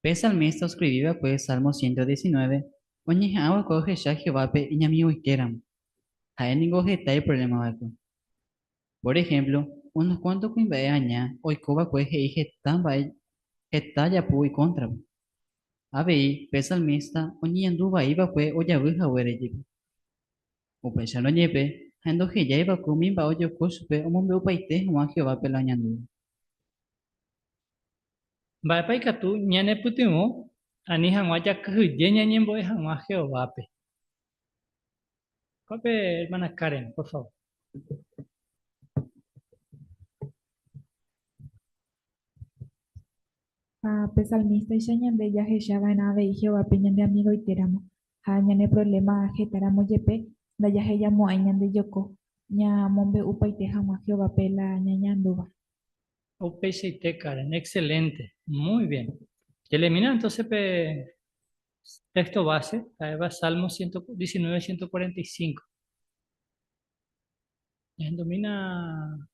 Pesa al mes escribiva pues Salmo 119. Oñe agua coge ya Jehová pe y amigo ikeram. Jaenigo jetai problema vaco. Por ejemplo, unos cuantos cuimbe aña, hoy coba pues je tan vai, jetaya pu y contra. Abei, pesa al mesta, oñe anduva iba pues oya buja huere jipe. Upesha no ñepe, hando que ya iba con mi bao yo cospe, o mombe upaite, Juan Jehová pe la ñandu. Va pa ikatu ñane putimo, ani hangwa ya que ye ñañembo es Jehová, Jehová. Cope, hermana Karen, por favor. A pesalmista y ñande ya heshaba en ave y Jehová peñan de amigo y teramo. Ha ñane problema jetaramo yepe, da ya he llamo a ñande yoko. Ña mombe upa y tejamo Jehová pela ñañanduba. Upesha y te Karen, excelente, muy bien. Y elimina entonces texto base, ahí va Salmo 119, 145. Y domina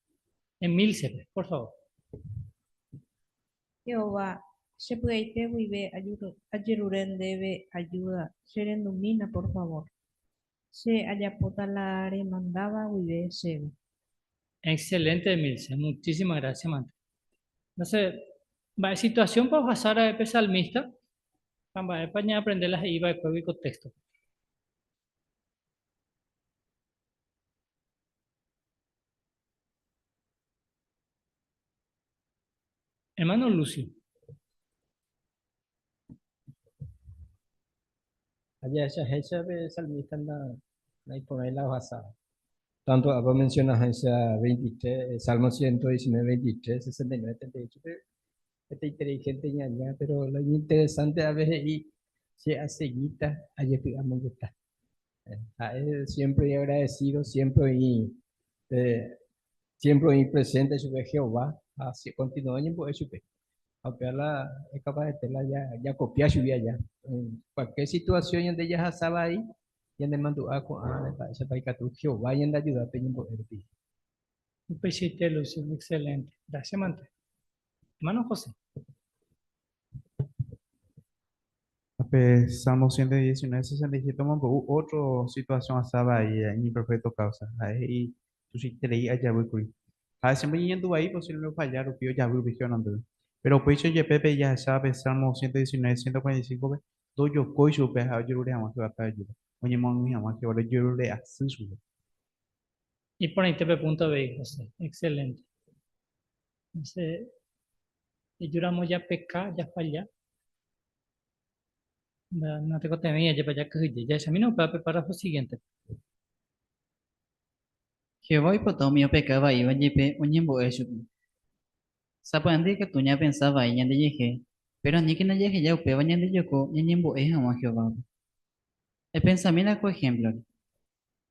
en 1000, por favor. Jehová, se puede vive ayuren debe ayuda, se domina por favor. Se ayapota la remandaba vive se. Excelente, Milce. Muchísimas gracias, Mante. Entonces, va situación para pasar a EP salmista. Vamos a España aprender las IVA de juego y contexto. Hermano Lucio. Allá esa salmista anda ahí por ahí la basada. Tanto vos mencionas esa 23, Salmo 119, 23, 69, 38. Esta inteligente ñaña, pero lo interesante a veces y se hace guita, ayer digamos que está. A él siempre agradecido, siempre y presente su Jehová, así continúa en pues su aunque la es capaz de tenerla ya copiar su vida ya. En cualquier situación donde ella estaba ahí, ya le mandó a esa paika tu Jehová y en la ayuda peñen por el día. Un pesite, Lucio. Excelente. Gracias, Mante. Hermano José. Pues, Salmo 119, 67, otra situación estaba ahí, en imperfecto causa. Ahí, tú sí te leí allá, voy. Siempre yendo ahí, posible fallar, o pio ya voy, vigilando. Pero pues yo Pepe ya sabe, Salmo 119, 145, todo yo coiso, pues, a yo le amo que va a estar ayuda. Oye, mami, amo que ahora yo le hace su. Y por ahí TP.b, José. Excelente. Entonces, lloramos ya pecar, ya fallar. No te contemía, ya para allá que ya a mí no para preparar lo siguiente. Jehová y potomio pecaba iba yepe, oñembo eshu. Sapandi que tuña pensaba y ñande yeje, pero ni que no yeje ya upeba ñande yoko, ñañembo es Juan Jehová. El pensamiento, por ejemplo,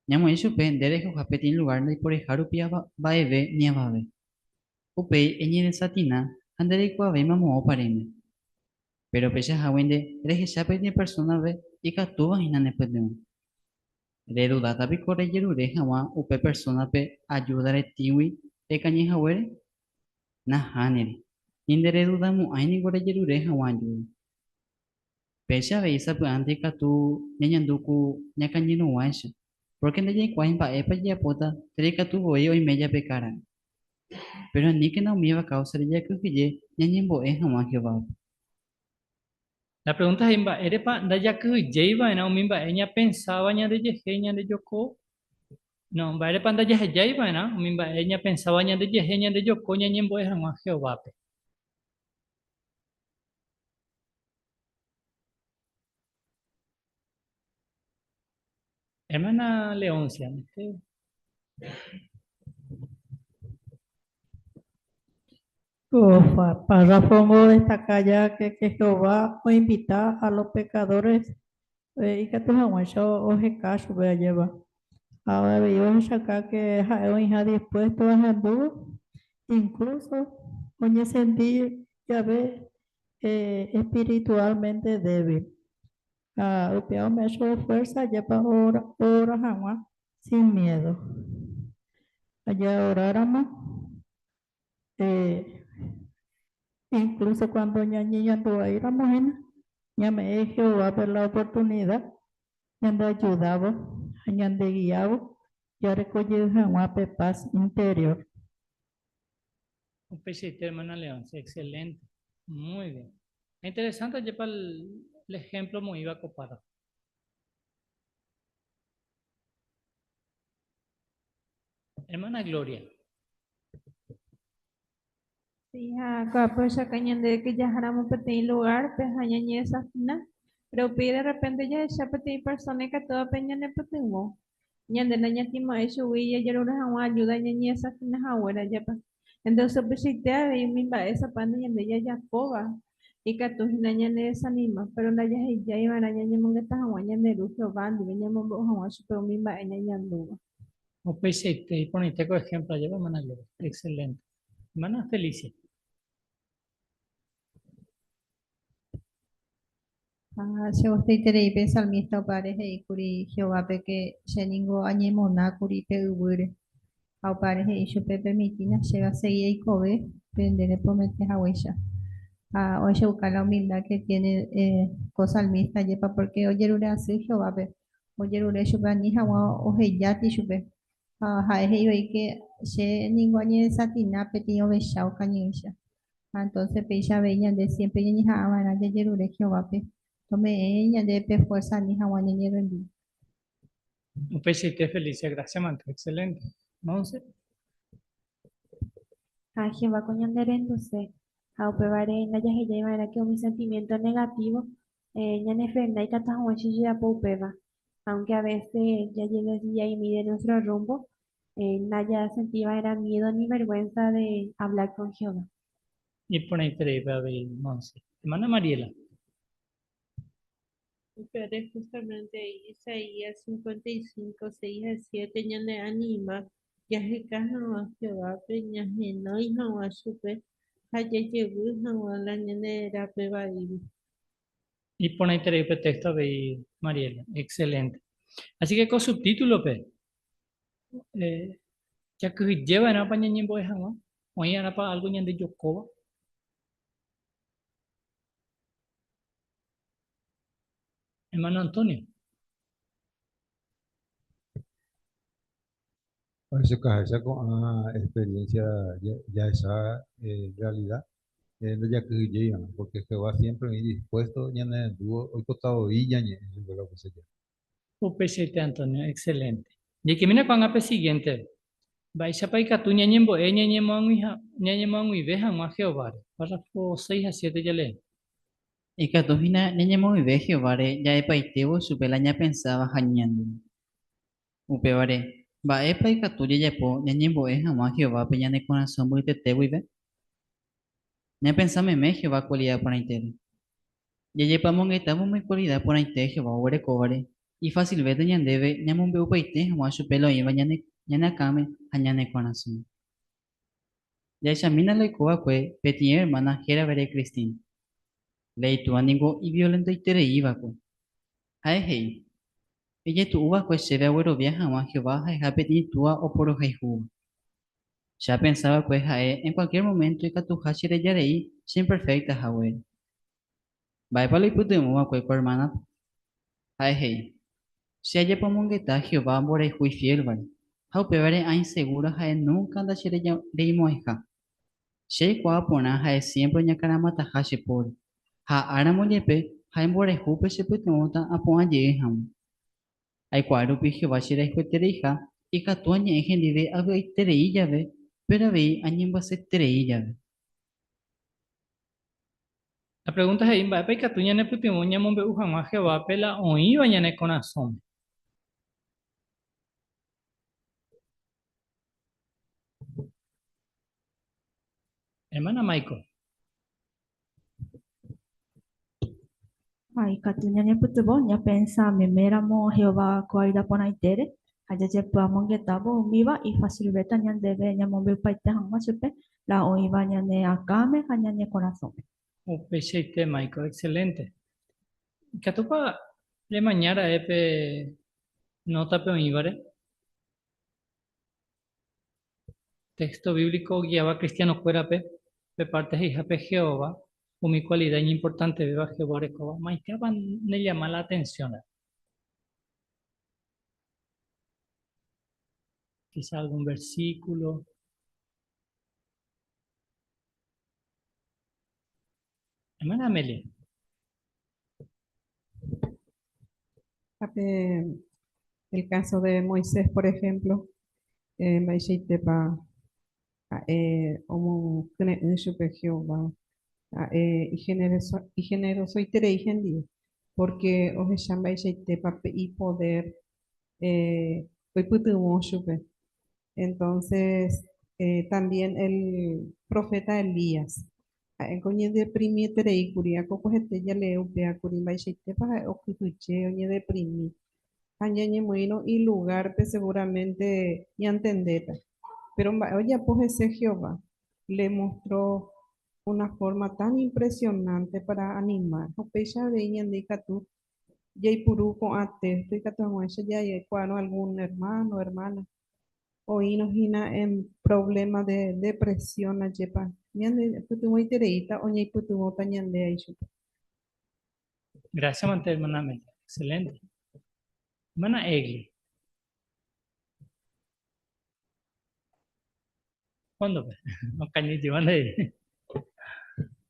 ñamo eshu pe, derecho japetín lugar de por ejar upia baebe, ni ababe. Upei, eñere satina, andere kuave mamo pareme. Pero pecha hawende, reje chape ni persona ve, y catuba y nane pedem. De duda, tapi corre yerure jamás upe persona pe ayuda de tiwi pe cañe jawere na hanere. Indere duda mu aini corre yerure jamás ayuda. Pesha ve isa pe ante ka tu nyanduku nyakanyino waisha. Porque no hay cuáin pa epa ya pota, tre ka tu voy hoy media pe cara. Pero ni que no me iba a causar ya que ñañembo es jamás Jehová. La pregunta es, ¿imba ere pa da ya que lleva en mimba ella pensaba ña de yejeña de yoko? No, va ere pa da ya lleva en mimba ella pensaba ña de yejeña de yoko ñañembo es jamás Jehová. Hermana Leoncia, Párrafo destaca ya que Jehová o invita a los pecadores y que tu o caso vea lleva. Ahora veo acá que o hija dispuesto a Jesús, incluso oye sentir ya ve espiritualmente débil. O peor me de fuerza ya para ora jamás sin miedo. Allá oráramos. Incluso cuando niña era mujer, ya me Jehová por la oportunidad, ya me ayudaba, ya me guiaba, ya recogí una paz interior. un pesito, hermana Leoncia, excelente, muy bien. Interesante, lleva el ejemplo muy iba a copar. Hermana Gloria. Sí, acá pues acá de que ya haramos petit lugar, pues añañe esa fina, pero pide de repente ya esa petit persona que toda peña ne petit wo. Ñande na ñatima eso y ya lo dejan ayuda ñañe esa fina ahora ya pa. Entonces pues si te hay mi ba esa panda ñande ya coba y que tú na ñande esa anima, pero na ya iban a ñañe monga ta hawa ñande lujo bandi veña monga hawa super mi ba ñañando. Un pesito, y ponete como ejemplo, lleva hermana Gloria, excelente. Hermana Felicia. Se usted tere pe salmista pare he kuri Jehová pe que se ningo añemona kuri pe ubure. Au pare he isho pe permitina llega seguir y kobe prendere promete hawesha. Oye buscar la humildad que tiene salmista yepa porque oye rure así Jehová pe. Oye rure shupe ni hawa oje yati shupe. Hae he yo que se ningo añe satina pe tío beshao cañisha. Entonces pe ya veña de siempre ni hawa na ye rure Jehová pe. Tome ella de pe fuerza ni hawa ni rendí. Un pesito, Felicia, gracias, manto, excelente. Monse. Jehová coñandere entonces, aupevare na ya lleva era que un sentimiento negativo, ya ne frena y cata ya poupeva, aunque a veces ya llega el día y mide nuestro rumbo, Naya sentía era miedo ni vergüenza de hablar con Jehová. Y ponete ahí, ver, Monse. Hermana Mariela. Pero justamente Isaías 55, 6 a 7, ya le anima, ya se cajan a Jehová, peña no y no a su pe, haya llegado a la ñanera peba Y ponete ahí, texto de Mariela, excelente. Así que con subtítulo, pe. Ya que lleva en apa ñañen boy hama, oye en apa algo ñan de Yokoba. Hermano Antonio. Parece que esa con una experiencia ya esa realidad no ya que llegan porque Jehová siempre me dispuesto ya en dúo hoy costado y ya en lo que se llama. Upesete Antonio, excelente. Y que mira con ape siguiente. Vais a paika tu ñañen boy, ñañen mangui veja más Jehová. Párrafo 6 a 7 ya leen. Y que tu hina niña muy ve Jehová ya e paitebo su pelaña pensaba hañando. Upevare. Va e paika tu ya po ñañembo es jamás Jehová peña de corazón muy te tebo y ve. Ya pensame me Jehová cualidad para entero. Ya llevamos que estamos muy cualidad por ahí te Jehová ore cobre. Y fácil vete ñan debe ñamun veo paite jamás su pelo y va ñana kame hañane corazón. Ya examina la coa que peti hermana jera veré Cristín. Lei tu anigo y violento y tere iba co. Ae hei. Ella tu uva pues se ve agüero viaja más Jehová hay happy tua o por ojaihu. Ya pensaba pues a él en cualquier momento y que tu hachire yarei sin perfecta hawe. Vai para el puto mua pues por hermana. Ay hey. Si ella pomongeta Jehová por el fiel vale. Hau pevare a insegura a él nunca anda chire ya de moeja. Shei kwa pona ha siempre nya karama ta hashi por. Ha ara moliepe ha en bore hupe se puto mota a poa ye ham. Ai kwaru pi Jehová chire escuetereja y catuaña en genide a ve tereilla ve. Pero ve añemba se tereilla ve. La pregunta es, ¿va a que tú ya ne putimo ña mombe ujan más Jehová pela o iba ña ne corazón? Hermana Michael. Ay, Katunya ni putubo, ya pensa, me meramo Jehová coaida ponaitere, haya jepuamo getabo, miva y facilita ñan debe, ña mombe paite hanga chupe, la oiva ña ne akame, hanya ne corazón. O pecheite Michael, excelente. Que tú pa le mañana epe nota pe oivare. Texto bíblico guiaba cristiano fuera pe parte hija pe Jehová, o mi cualidad importante beba Jehová recoba. Maiteaban ne llama la atención. Quizá algún versículo. Hermana Amelia. El caso de Moisés, por ejemplo, Maishitepa, Omo Kene Nshupe Jehová, y generoso y tereigendi, porque Ojeshamba Maishitepa y poder, hoy putumo Shupe. Entonces, también el profeta Elías. En coñe deprimi terei curia coco este ya le upea curimba y shite para ocutuche oñe deprimi. Añañe bueno y lugar pues seguramente y entendeta. Pero oye pues ese Jehová le mostró una forma tan impresionante para animar. Opecha de indica tú, ya y puru con atesto y catamuecha ya y cuando algún hermano, hermana o inojina en problemas de depresión a yepa. Ñande putumo itereita o ñay putumo tañande aishu. Gracias, mante, hermana Amelia. Excelente. Hermana Egli. ¿Cuándo? No cañete, ¿dónde?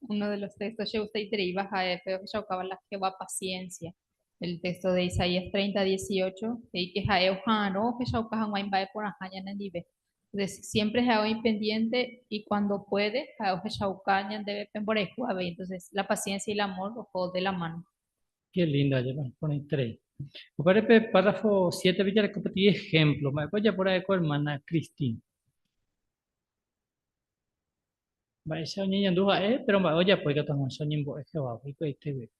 Uno de los textos que usted iba a Jehová la Jehová paciencia. El texto de Isaías 30:18, que Jaeuhano, que Shaukahan va por Ajañan en Ibe. Entonces, siempre es pendiente y cuando puede, Shaukahan debe penborejuave. Entonces, la paciencia y el amor los juegos de la mano. Qué lindo, ya me pone 3. Parece párrafo 7, Villa de competir ejemplo. Me voy a por ahí con hermana Cristina. Vaya, esa niña anduvo, pero me voy a pues que estamos soñando en Jehová, porque este ve.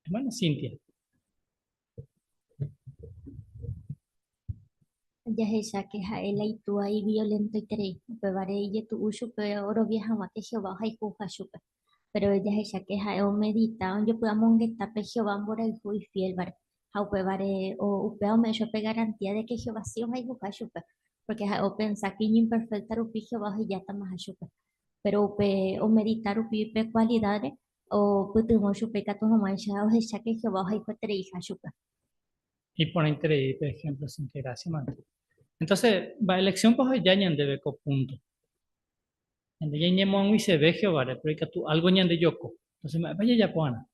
Hermana Cintia. Ya esa que jaela y tú ahí violento y crey, pevare y tu uso pero oro vieja más que Jehová hay juja chupa. Pero ella esa que jaeo medita, onde podamos que tape Jehová por el y fiel bar. Jau pevare o upeo me yo pe garantía de que Jehová sí hay juja chupa. Porque jaeo pensa que ni imperfecta rupi Jehová y ya está más chupa. Pero upe o meditar upi pe cualidades o putumo chupe que tu mamá ya esa que Jehová hay cuatro hijas chupa. Y pone 3, por ejemplo, sin que gracia, mante. Entonces, va elección pues ya ñande de punto. Ñande ya ñemo y se ve Jehová, pero que tú algo ñande yoko. Entonces, vaya ya poana.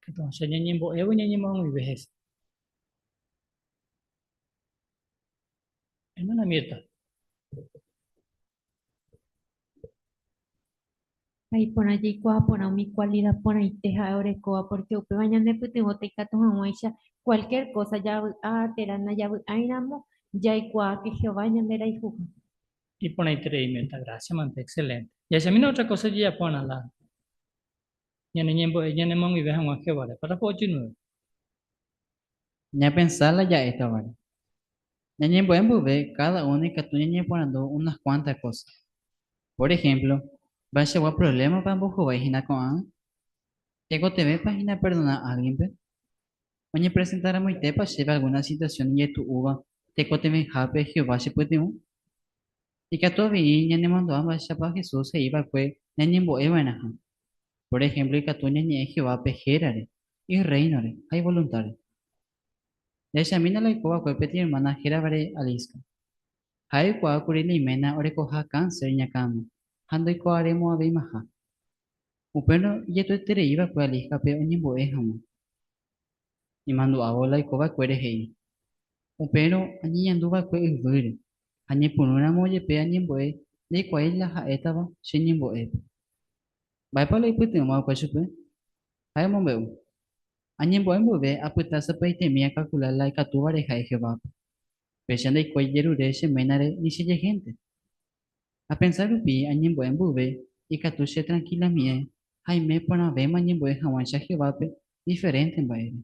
Entonces, ya ñembo, ñemo y vejez. Hermana Mirta. Ahí por allí coa por mi cualidad por ahí teja orecoa porque upe bañan de putimo te cato cualquier cosa ya terana ya ainamo ya y coa que Jehová ñandera y juja. Y pone 3, Mirta, gracias, mante, excelente. Y así a mí no otra cosa ya pone la. Ya ñemo y vejan a Jehová, para 8 y 9. Ya pensarla ya esta vale. Ya podemos ver cada uno y que tú ya poniendo unas cuantas cosas. Por ejemplo, va a llevar problemas para vos jugar con Que te ve página perdonar a alguien, pe. Oye, presentar a moite pa lleva alguna situación y tu uva. Te te ve jape Jehová se puede un. Y que todavía ya ne mandó a vaya pa Jesús se iba pues, ya ni embo evan. Por ejemplo, y que tú ni Jehová pejerare. Y reinare, hay voluntario. De esa mina la icoba kue peti hermana jerabare alisca. Hay kwa kurili mena ore coja cáncer ñacama. Hando y coaremo a maja. Upeno y tu tere iba kue alisca pe oñimbo ejamo. Y mando a bola y coba cuere hei. Upeno añi anduba kue ivure. Añi pununa moye pe añimbo e. Le kwa illa ha etaba sheñimbo e. Vai pa le puti ma kwa chupe. Hay mo meu. Añimbo embo ve aputa sa pe temia calcular la ikatubare hai Jehová. Pensando en cualquier se menare ni se gente. A pensar upi añen buen bube y catuche tranquila mie, jaime para ver mañen buen jawancha jevape diferente en baile.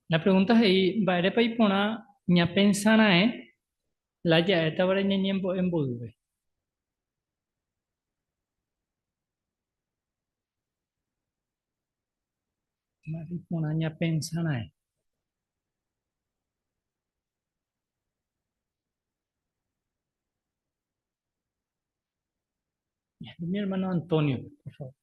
La pregunta es ahí, ¿vale para ir pona ña pensana la ya esta vara ñañembo en budube? Vale pona ña pensana Mi hermano Antonio, por favor.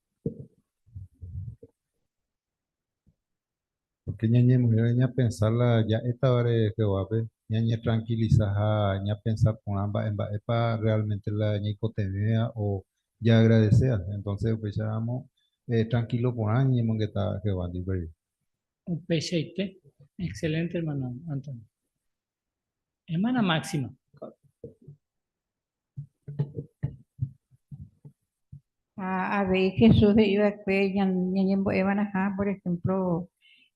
Porque ñañe mujer ña pensarla ya esta hora que va a ver, ñañe tranquilizar, ña pensar con ambas en para realmente la ña hipotemia o ya agradecer. Entonces, pues ya vamos tranquilo por año que está que va a divertir. Un P7, excelente hermano Antonio. Hermana Máxima. A ver, Jesús de iba que ñañembo evan ajá, por ejemplo,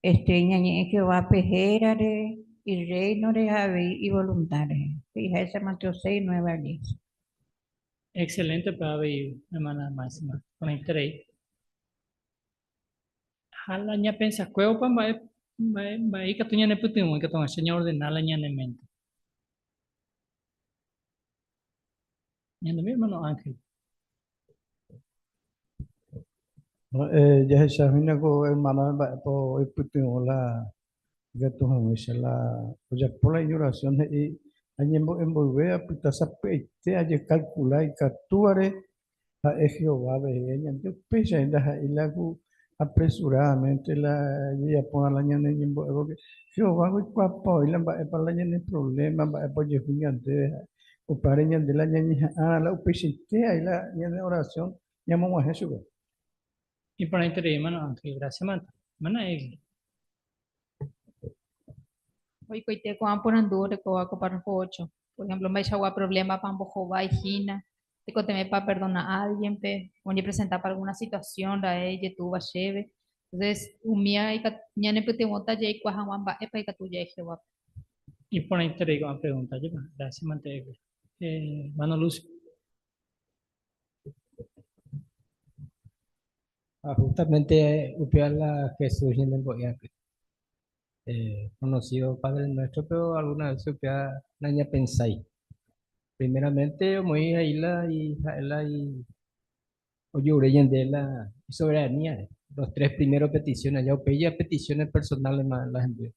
ñañe que va a pejerare y reino de ave y voluntarios. Fíjese Mateo 6, 9 al 10. Excelente para ver, hermana Máxima. Con interés. Jala ña pensa cueo pa va que tu ña ne putin que tu enseña a ordenar la ña ne mente. Mi hermano Ángel. Ya se mina ko hermano po iputin la gato hamisha la ya por la ignoración y añembo envolver a pita sapete a calcular y captuare a Jehová ve ella yo pesa ainda y la apresuradamente la ya pon la ñane ñembo porque Jehová ko papo y la para la ñane problema va por jugante o para ñane la ñane a la upesite y la ñane oración llamamos a Jesús. Y para interés, hermano Ángel, gracias, Manta. Hermana Egli. Hoy coité con por andure con a párrafo 8. Por ejemplo, me echaba problema para Jehová y Gina. Te conté para perdonar a alguien, pe, o ni presentar para alguna situación, la ella tuvo cheve. Entonces, umia y ya ne pete mota ya y cuajan wamba epa y catuya Jehová. Y por interés, con pregunta, gracias, Manta Egli. Hermano Lucio. Justamente Upiala Jesús y en el Boyaque, conocido Padre Nuestro, pero alguna vez Upiala Naña Pensai. Primeramente, muy Aila y Jaela y Oyureyen de la soberanía. Los tres primeros peticiones, ya Upeya peticiones personales más las envió.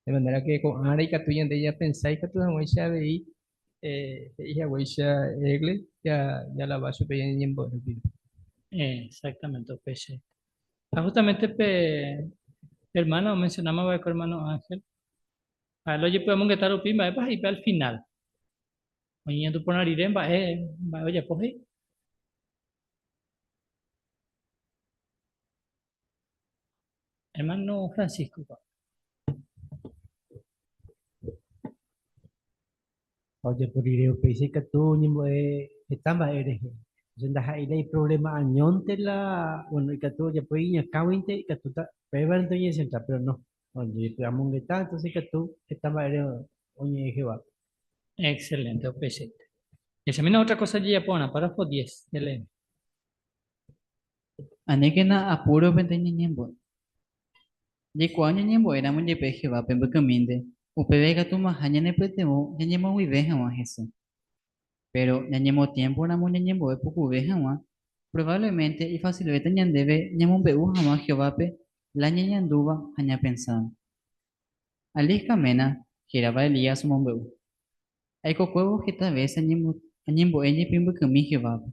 De manera que con Ara y Catuyen de ella Pensai, que tú no vais a ver, ella vais a Egle, ya la va a superar en Boyaque. Exactamente, Peche. Justamente, hermano, mencionamos a hermano Ángel. A lo que podemos quitar un pima, y al final. Oye, tú pones irem, oye, pues. Hermano Francisco. Oye, por ir pensé que tú ni estaba eres. Entonces, hay problema añonte la, bueno, y que tú ya puedes ir a cabo y que tú te puedes ver en central, pero no. Oye, te amo un entonces que tú estaba eres, oye, Jehová. Excelente, Peche. Examina otra cosa ya pona, párrafo 10, de Anekena apuro pente ñañembo. Ye kwa ñañembo era muy pe Jehová pembe caminde. Upebe gatuma hañane petemo ñañemo muy veja wa Jesús. Pero ñañemo tiempo na mo ñañembo e poco veja wa. Probablemente y fácilmente ñandebe ñamombe'u hag̃ua Jehovápe la ñañandúva ha ñapensado. Alisca mena hérava Elías omombe'u. Aikokuévo heta vez añembo'e ñepimbykymi Jehovápe.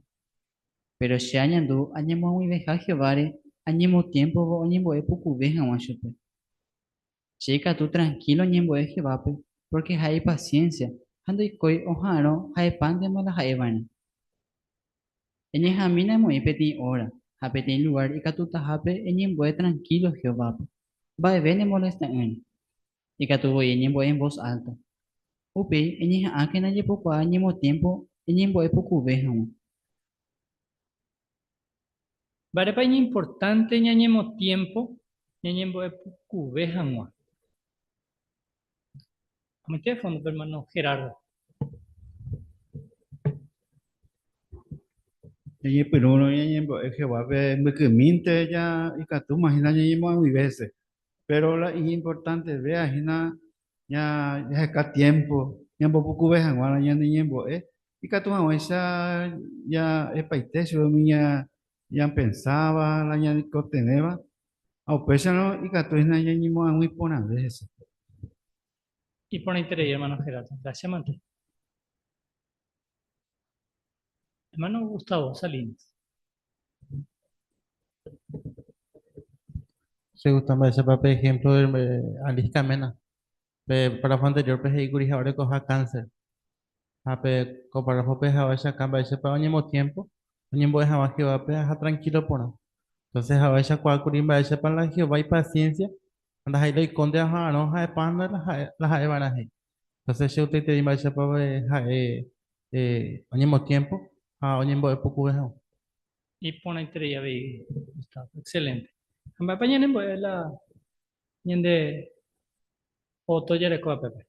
Pero che añandu añemoag̃uiveha Jehováre añemutiempovo oñembo'e pukuve hag̃ua chupe. Che ikatu tranquilo oñembo'e Jehovápe porque ha'e paciencia ha ndoikói oha'ãrõ ha'epántema la ha'eva'erã. Eñehamína emoĩ peteĩ hora ha peteĩ lugar ikatutahápe eñembo'e tranquilo Jehovápe. Mba'eve nemolesta'ỹre. Ikatuvoi eñembo'e en voz alta. Upéi eñeha'ãke ndajepokuaa ñemotiempo eñembo'e pukuve hag̃ua. Mba'érepa importante ñañemo tiempo ñañembo'e pukuve hag̃ua. Muy fondo, hermano Gerardo. Ñeñepyrũrõ ñañembo'e Jehovápe mykymínte ya ikatumahína ñañemo'ag̃uivese. Pero la importante veahína ñaheka tiempo ñambopukuve hag̃uára ñande ñembo'e ikatu hag̃uáicha ya epaite chupe ñapensaba la ñakotenéva ha upéicharõ ikatuhína ñañemo'ag̃ui porãve hese. Y por interés, hermano Gerardo. Gracias, Mante. Hermano Gustavo Salinas. Se gusta más ese papel ejemplo de Alice Camena. Para fue anterior, pues, y curija ahora coja cáncer. Comparar pues, ahora esa camba, ese para mismo tiempo, un buen jamás que va a pegar tranquilo por no. Entonces, ahora esa cual curimba, ese para la Jehová y paciencia, anda ahí le conde a no hay pan, las hay baraje. Entonces, si usted te dice, ese para al mismo tiempo, a un buen poco de Y por interés, ya vi, Gustavo. Excelente. Me apañan en la ñende foto ya de Pepe.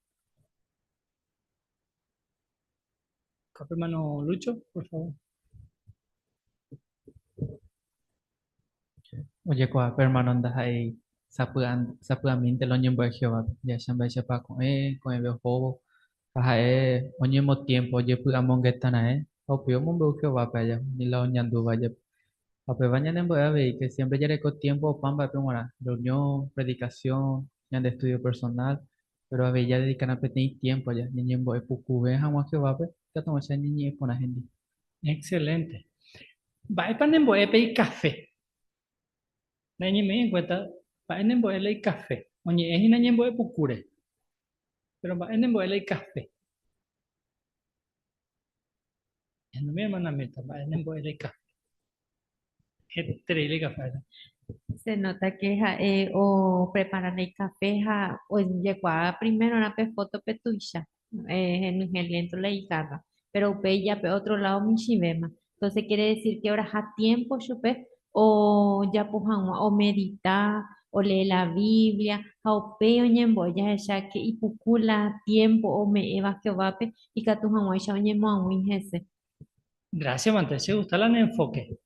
Hermano Lucho, por favor. Oye, hermano, andas ahí sapudamente lo ñembo'e Jehovápe. Ya chamba chapa con el jobo. Pajae oñemo tiempo, oye, mongetana, opio mumbeu Jehovápe allá, ni la oñandu vaya. Ape bañan en Boyabe, que siempre ya con tiempo pamba primora, reunión, predicación, ya de estudio personal, pero a ver ya dedican a pedir tiempo ya, ni en Boye Pucube, jamás que va a ver, que tomo ese niño con la gente. Excelente. Va a poner en Boyabe café. Nadie me en cuenta, va a en Boyabe café. Oye, es en Boyabe Pucure. Pero va a en Boyabe café. En mi hermana meta, va a en Boyabe café. Se nota que o preparan el café o llegó primero una foto petuisha en el lento la guitarra, pero ya pe otro lado mi chivema. Entonces quiere decir que ahora ha tiempo chupe o ya pujan o meditar o lee la Biblia, o peo ñembo ya ya que y pucula tiempo o me eva que vape y que tu jamás ya ñembo a un Gracias, Mante. ¿Se gusta el enfoque?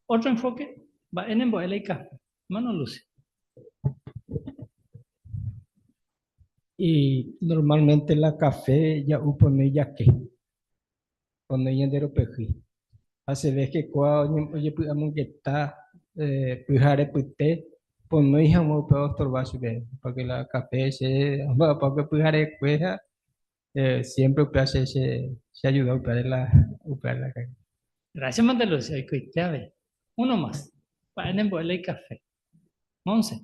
Otro enfoque va en el café. Mano Lucy. Y normalmente la café ya upone ya que cuando ya de peji. Hace vez que cuando oye pues amo que está pujare pute pues no hijamos peor estorbar su que porque la café se va para que pujare cueja siempre se ayuda a upar la calle. Gracias, Mante Lucy. A ver. Uno más. Va en el café. 11.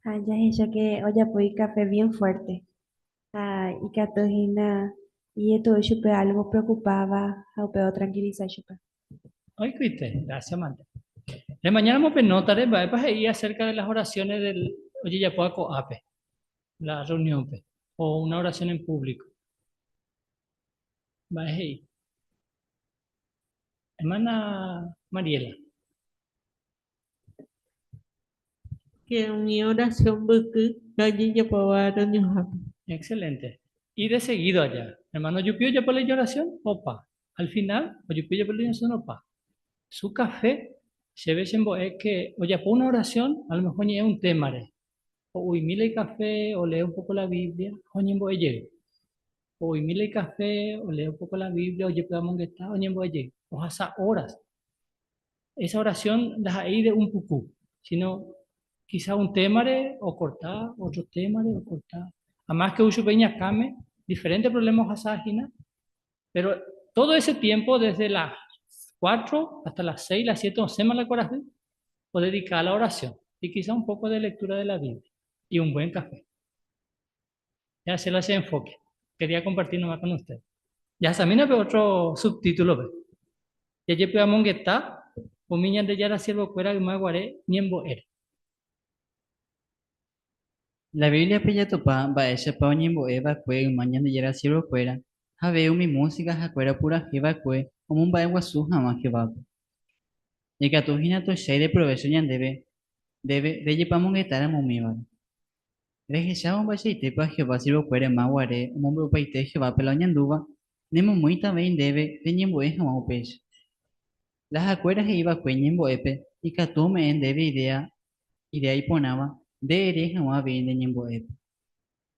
Ya ella que oye pues café bien fuerte. Y que atojina y esto chupe algo preocupaba, o peor tranquiliza chupe. Hoy cuite, gracias, Mante. De mañana vamos a notar, va a ir acerca de las oraciones del oye ya puedo ape, la reunión o una oración en público. Va a ir. Hermana Mariela. Que mi oración allí ya puedo dar. Excelente. Y de seguido allá. Hermano Yupio ya por la oración, opa. Al final, o Yupio ya por la oración, opa. Su café, se ve es que, oye, por una oración, a lo mejor ni es un tema, o uy, mile café, o lee un poco la Biblia, o ni llegue. o y mil café, o leo un poco la Biblia, o yo puedo monguetar, o ñembo allí, o hasta horas. Esa oración las ahí de un pucú, sino quizá un témare o cortar, otro témare o cortar. Además que uso peña came, diferentes problemas aságinas, pero todo ese tiempo, desde las 4 hasta las 6, las 7, 11 más la corazón, o dedicar a la oración y quizá un poco de lectura de la Biblia y un buen café. Ya se lo hace enfoque. Quería compartir nomás con usted. Ya también veo otro subtítulo. ¿Ve? Ya yo puedo monguetar, o miñan de yara siervo cuera y maguaré, niembo er. La Biblia pilla topa va ese pa ñembo eva kue mañana yera sirvo fuera. Haveu mi música jacuera pura jeva kue, como un bae guasu jamás jeva. Y que tu hina to shei de provecho ñan debe de yepa monguetar a momiva. Reje ya un bache te pa jeva sirvo fuera maguaré, un hombre paite jeva pela ñanduva, nemo muy también debe de ñembo es jamás pech. Las acueras iba kue ñembo epe, y que tu me en debe idea y ponaba, de ere jamás bien de ñembo epe.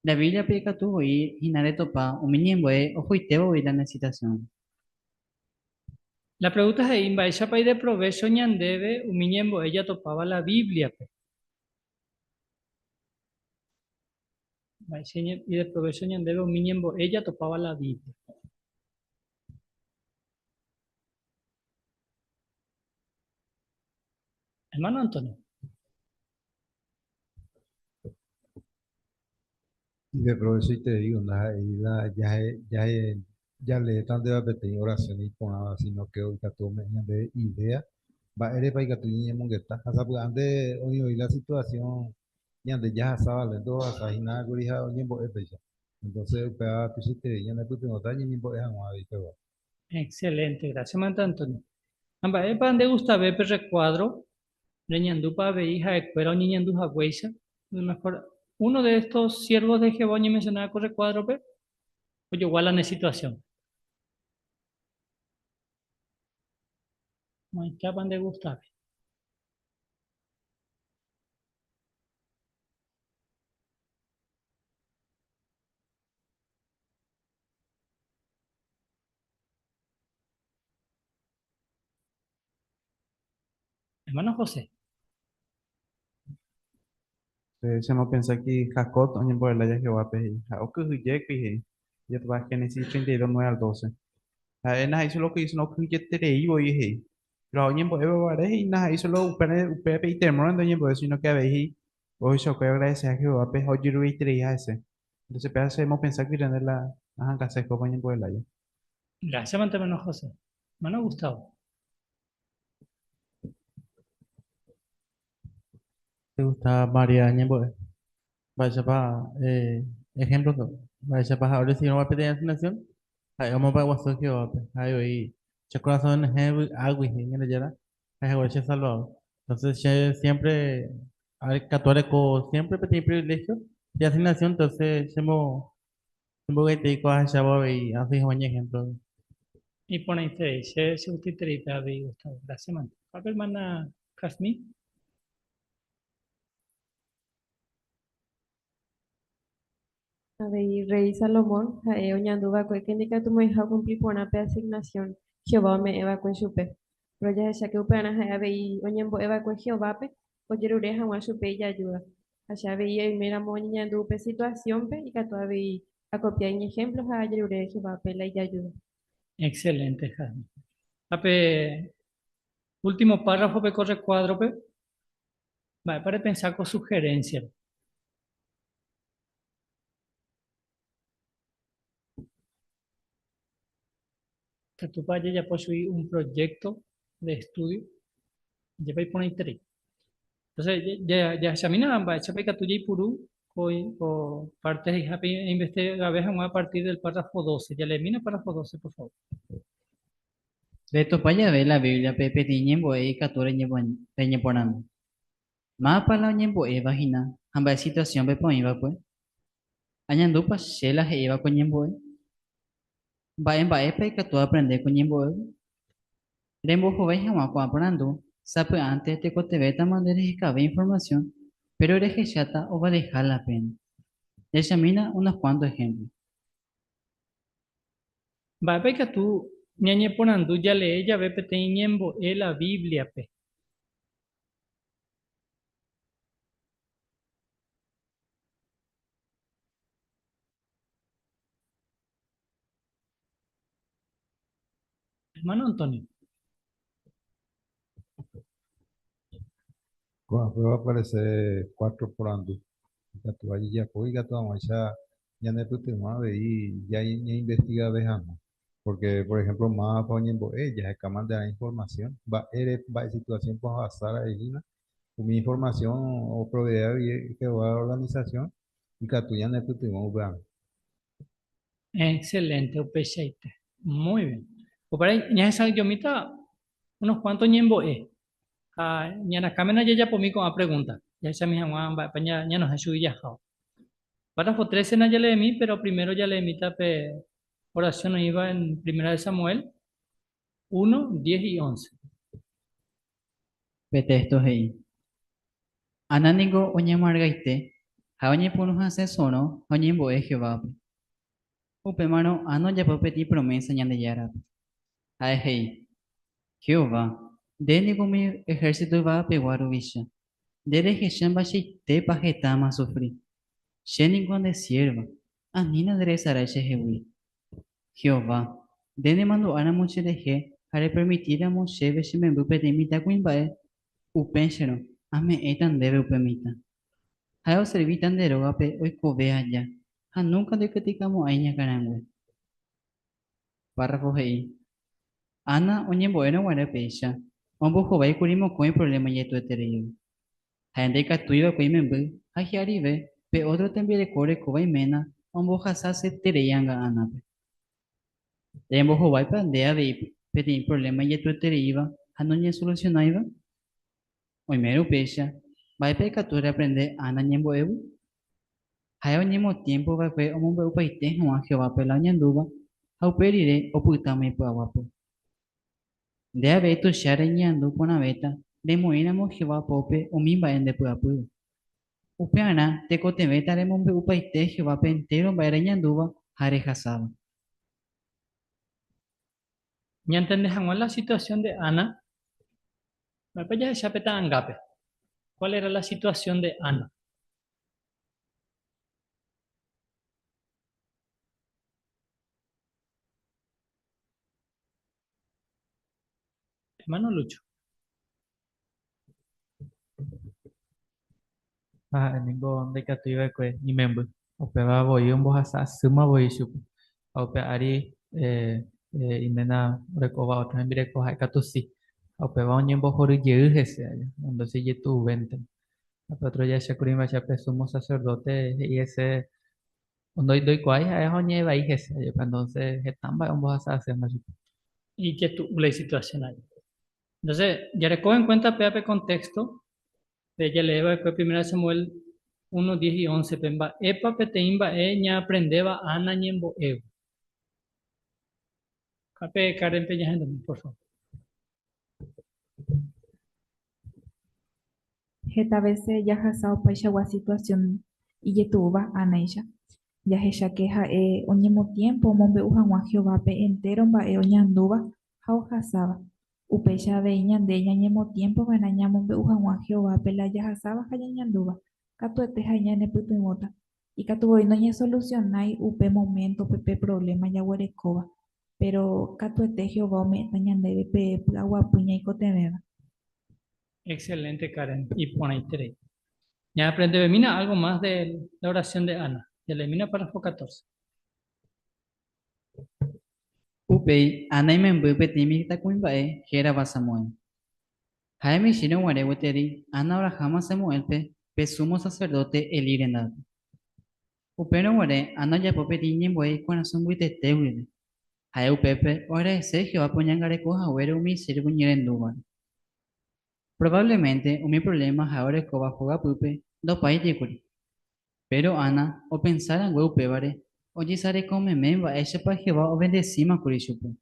La Biblia pega tu hoy y nare topa o miñemboe o fuitebo hoy la necesitación. La pregunta es ahí, va esa país de provecho ñan debe, un miñembo ella topaba la Biblia. Y de provecho ñan debe, un miñembo ella topaba la Biblia. Hermano Antonio. Y de provecho y te digo, ya le tanto de pedir oración y con nada, sino que hoy tú me de idea, va eres para que tú niña mongueta, hasta porque antes hoy la situación, y antes ya estaba lento, hasta y nada, que dije, oye, pues pecha. Entonces, para tú sí te ya no tú tengo tal, y pues pero Excelente, gracias, Manto Antonio. Amba, pan de gusta ver per recuadro, leñandupa ve hija de cuero, niñanduja hueisa, mejor. Uno de estos siervos de Jehová ni mencionaba con recuadro, pues igual a la situación. ¿Qué pan de gusta? Hermano José. Se me pensa que Jacob, onde por lá já Jehová perri. O que o je que já tu vai Génesis 32, 9 al 12. Na isso lo que isso no que je terei o he. Pero onde por eu vare e na isso lo o pé e temor onde por isso no que veí. Hoy yo quiero agradecer a Jehová, pues hoy yo voy a ir a ese. Entonces, pues hacemos pensar que tener la casa de copa en por el año. Gracias, hermano José. Hermano Gustavo. ¿Te gusta María Ñembo? Vaya para ejemplo, vaya para ahora si no va a pedir asignación, ahí vamos para WhatsApp que va ahí hoy. Che corazón es algo y en el yara, ahí ahora che salvado. Entonces, siempre, al católico siempre pedí privilegio de asignación, entonces, hemos que te digo a Shabab y así es un ejemplo. Y por ahí te dice, si usted te dice, Gustavo. Gracias, hermano. A ver, hermana Jasmine. A ver, rey Salomón, oñanduva kue que indica tu hija cumplir por una asignación, Jehová me eva kue chupe. Pero ya decía que upana a ver, oñambo eva kue Jehová pe, o yerureja un chupe y ayuda. Allá veía y mira moñandu pe situación pe, y que todavía a copiar en ejemplos a yerureja Jehová pe la y ayuda. Excelente, Jasmine. Ape, último párrafo pe corre cuadro pe. Vale, para pensar con sugerencias. Que tu vaya ya posee un proyecto de estudio, ya va a poner tres. Entonces, ya examina, va a echar que tu ya puru, o partes y happy investiga a veces a partir del párrafo 12. Ya le mina párrafo 12, por favor. De tu paya ve la Biblia pepe tiñembo e cature ñeponando. Más para la ñembo e vagina, amba situación pepo iba pues. Añandupa shela he iba con ñembo e. Va en baepa y catu aprender con ñembo e. Rembo joven jamás con aprenando. Sabe antes te coteveta mandar escabe información, pero eres chata o va a dejar la pena. Examina unos cuantos ejemplos. Va pe que tú ñañe ponandu ya le ella ve pe te ñembo la Biblia pe. Hermano Antonio. Después va a aparecer 4 por andu. Gato allí ya fue, gato ya no puede más y ya investiga dejando. Porque, por ejemplo, más poniendo ella, es que manda la información, va situación pues pasar ahí, mi información o proveedor y que va a la organización y que tú ya no puede más. Excelente, upecheite. Muy bien. O para ya esa yo mita unos cuantos ñembo ña na kamena ya por mí con la pregunta. Ya esa mi jamás va ya nos ayuda ya. Para por 13 ya le de mí, pero primero ya le mita pe oración iba en primera de Samuel 1, 10 y 11. Vete esto ahí. Anánigo oña margaite, jaoñe punos asesono, oñe boe Jehová. Upe mano, ano ya popeti promesa ñande yara. Ae hei, Jehová, dene con mi ejército va a peguar visha. Dere Geshem bashi te pajetama sufrir. Shenin con de sierva, anina derezará Shehewi. Jehová, dene mando ana muche de je, para permitir a Moshe Beshemembu pedimita quimbae, upenshero, ame etan debe upemita. Hayo servitan de rogape hoy cobe allá. Ha nunca de criticamos aña carangüe. Párrafo hei. Ana oñe bueno guare pecha. Ombo jobai curimo con el problema yetu eterio. Haende catuiva cuimembu, hajiarive, pe otro también de core cobai mena, ombo hasase tereyanga anape. Embo jobai pandea de pedir problema yetu eteriva, hanoñe solucionaiva. Oimero pecha. Vai pe catura aprender ana ñembo ebu. Hay al mismo tiempo va a ver un hombre upaite Juan Jehová pela ñanduba, au perire o putame pa guapo. De haber tu share ñandu con abeta, de moinamo Jehová pope o mimba en de puapu. Upeana te coteveta de mombe upaite Jehová pentero va a ñanduba, jare jasaba. ¿Ya entendés la situación de Ana? Me pilla de chapeta angape. ¿Cuál era la situación de Ana? Hermano Lucho. Ningo de catuiva que ni member. O peba voy un boja suma voy shup. O pe ari imena recoba otra en directo hay catusi. O peba un yembo jori yehese. Cuando se yetu vente. Otro ya se curima ya sumo sacerdote y ese cuando doy cuay es oñe va y ese. Entonces están va un boja haciendo. Y que tu la situación ahí. Entonces, ya recoge en cuenta PAP contexto, de ella le va a primera Samuel 1, 10 y 11, pemba, epa peteimba ña aprendeba ana ñembo evo. Cape Karen Peña gente, por favor. Esta vez ya hasao paisha wa situación y yetuba anaisha. Ya hesha queja oñemo tiempo mombe ujan wa Jehová pe entero ba oñanduba hao hasaba. Upecha ve ñande ñañemo tiempo va nañamombe ujan wa Jehová pe la ya hasaba haya ñanduba. Katuete hañane putumota. Y katuboy no ñe solucionai upe momento pepe problema ya huerecoba. Pero katuete Jehová me tañande pe agua puña y cotemeba. Excelente, Karen. Y pone interés. Ya aprende, mira algo más de la oración de Ana. Ya le mira párrafo 14. Upei, ana imembu petimi ta kuimbae, jera va Samuel. Jaime shino guareweteri, ana Abrahama Samuel pe sumo sacerdote elirenado. Upeno guare, ana ya popeti ñemboe corazón buitete huide. Jae upepe, ora ese Jehová poñangare coja huere umi sirvo ñerenduban. Probablemente mi problema ahora es que va a jugar pupe dos países de pero Ana o pensar en huevo pebare o gisare come me va ese para Jehová o bendecima curishupe.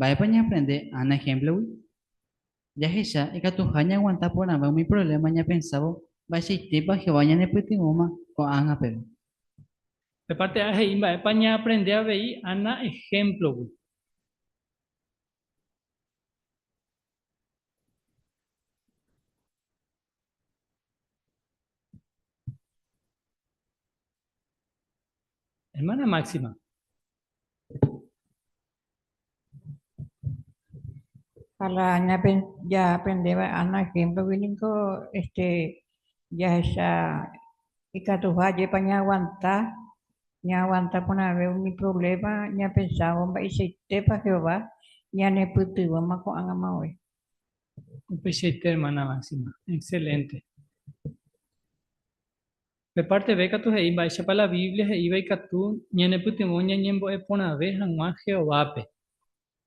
Va a aprender Ana ejemplo ya ella y que tu jaña aguanta por nada mi problema ya pensaba va a existir para Jehová ya ne puede con Ana pero. De parte de ahí, España aprende a ver, Ana, ejemplo, güey. Hermana Máxima. Para ya aprendeba Ana ejemplo bilingo ya esa y que tu valle para ña aguanta por haber mi problema ña pensaba y se te para Jehová ña ne putu vamos con angama hoy. Un pechete, hermana Máxima. Excelente. De parte de que tú iba a para la Biblia, iba y que tú, ñene putimo, ñembo e pona vez, Juan Jehová.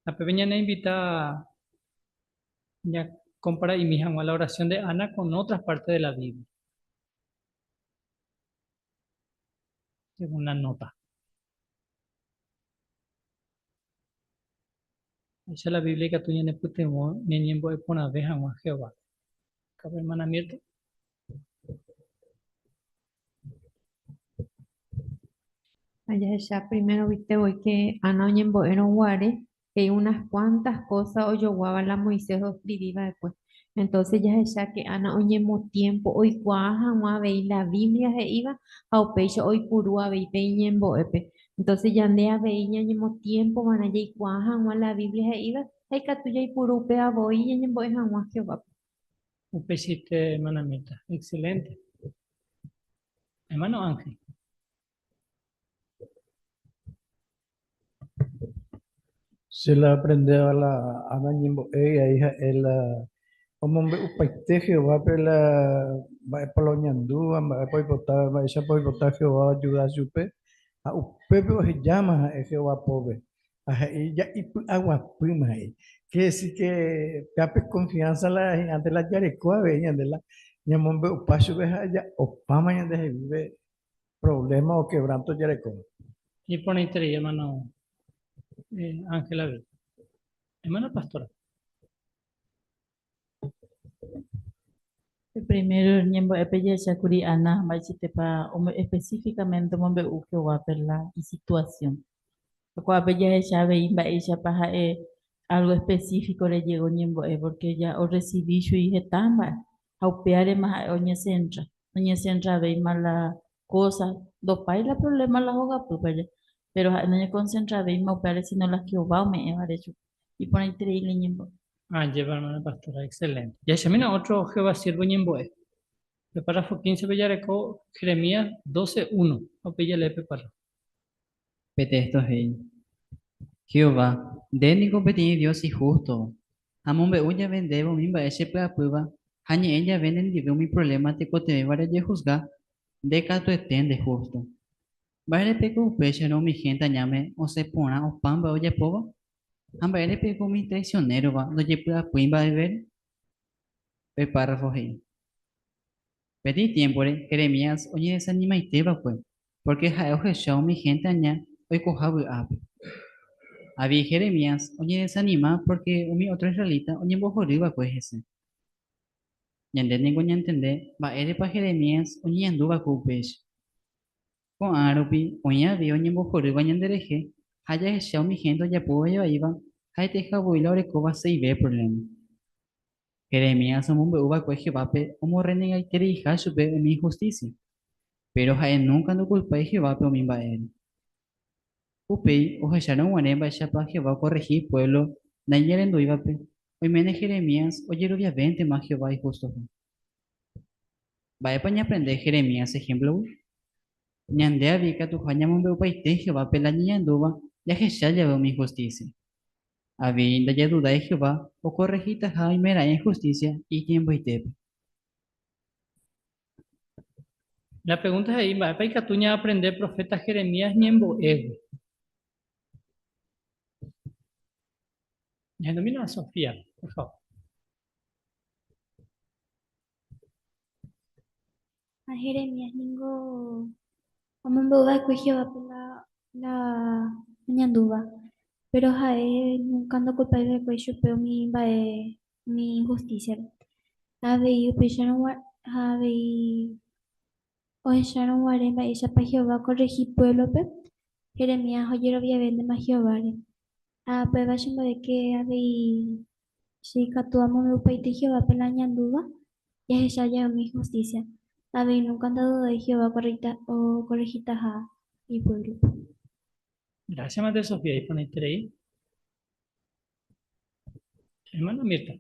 La pequeña me invita ya compara y mi a la oración de Ana con otras partes de la Biblia. Según la nota. Esa es la Biblia que tú ya ne putimo, ñembo e pona vez, Juan Jehová. ¿Cabe hermana Mirta? Allá ya primero viste hoy que Ana Oñembo era un guare, que hay unas cuantas cosas o yo guaba la Moisés o escribía después. Entonces ya que Ana Oñembo tiempo, hoy cuaja, veis la Biblia se iba, a pecho hoy purúa veis peñembo epe. Entonces ya andea veis ñembo tiempo, van allá y cuaja, la Biblia se iba, hay que tuya y purú pea voy ñembo es agua Jehová. Un pechete, hermana Mirta. Excelente. Hermano Ángel. Se la aprende a la Ana Ñimbo, ella hija, el como un paite Jehová, pela, va por los ñandú, va por botar, va esa por botar Jehová, ayuda a su pe, a upepe se llama a Jehová pobre, a ella y agua prima ahí, que sí que te confianza la ante la yarecoa, veía de la ñamombe upacho ve allá, o pama ya de vive problema o quebranto yarecoa. Y pone interés, hermano Ángela. Hermana Pastora. Primero, ñembo epeye shakuri ana machitepa específicamente mombe uke la y situación. Cuando ella sabe imba ella paja algo específico le llegó ñembo porque ya o recibí su hija tamba au peare más oña centra ve mala cosa do pai la problema la hoga pues vaya pero no concentra ve más peare sino las que va me hecho y pone increíble ñembo. Ah, lleva hermana Pastora, excelente. Ya se mira otro Jehová siervo ñemboe. El párrafo 15 Bellareco, Jeremías 12:1. O le prepara. Pete esto hey. Jehová, de ni competir Dios y justo. Amon be uya vendebo mimba ese pea prueba. Hañe ella venden y veo mi problema te cote vare de juzgar. De cato etende justo. Vare peco peche no mi gente llame o se pona o pamba oye poba. Amba ele peco mi traicionero va. No ye pueda puimba de ver. Pe párrafo hey. Pedí tiempo de Jeremías oye desanima y teba pues. Porque jaeo jeshao mi gente aña. Hoy cojabu ape. Había Jeremías, oye desanima porque mi otro israelita, oye vos arriba pues ese. Yande ningún entender, va ere pa Jeremías, oye anduva cupesh. Con Arupi, oye había oye vos arriba yandereje, haya echado mi gente ya puedo llevar iba, hay te jabuila orecoba se y ve problema. Jeremías o mumbe uva cueje vape, o morrene y tere hija supe mi injusticia. Pero hay nunca no culpa de Jehová pero mi va él. Upei, o echaron guanemba chapa Jehová corregir pueblo, Nayerendo iba pe. Hoy mene Jeremías, oye obviamente más Jehová y justo. Vaya para aprender Jeremías ejemplo. Ñandea vica tu jaña mon veo paite Jehová pela ñanduba, ya que ya veo mi justicia. Habiendo ya duda de Jehová, o corregita ja y mera injusticia y tiempo y tepe. La pregunta es ahí, va para que tú aprender profeta Jeremías ñembo ego. Ya domina a Sofía, por favor. A Jeremías ningo amamboga cuello la ñanduba. Pero jae nunca no culpa de cuello pero mi injusticia. Habe y pecharon habe Oecharon guaremba ella pa Jehová corregí pueblo pe. Jeremías oyero vende más Jehová. A prueba de que habéis si catuamos me upaite Jehová pelañan duda. Ya ella ya mi justicia. Habéis nunca andado de Jehová correcta o corregita a mi pueblo. Gracias, Madre Sofía. Y ponete ahí. Hermana Mirta.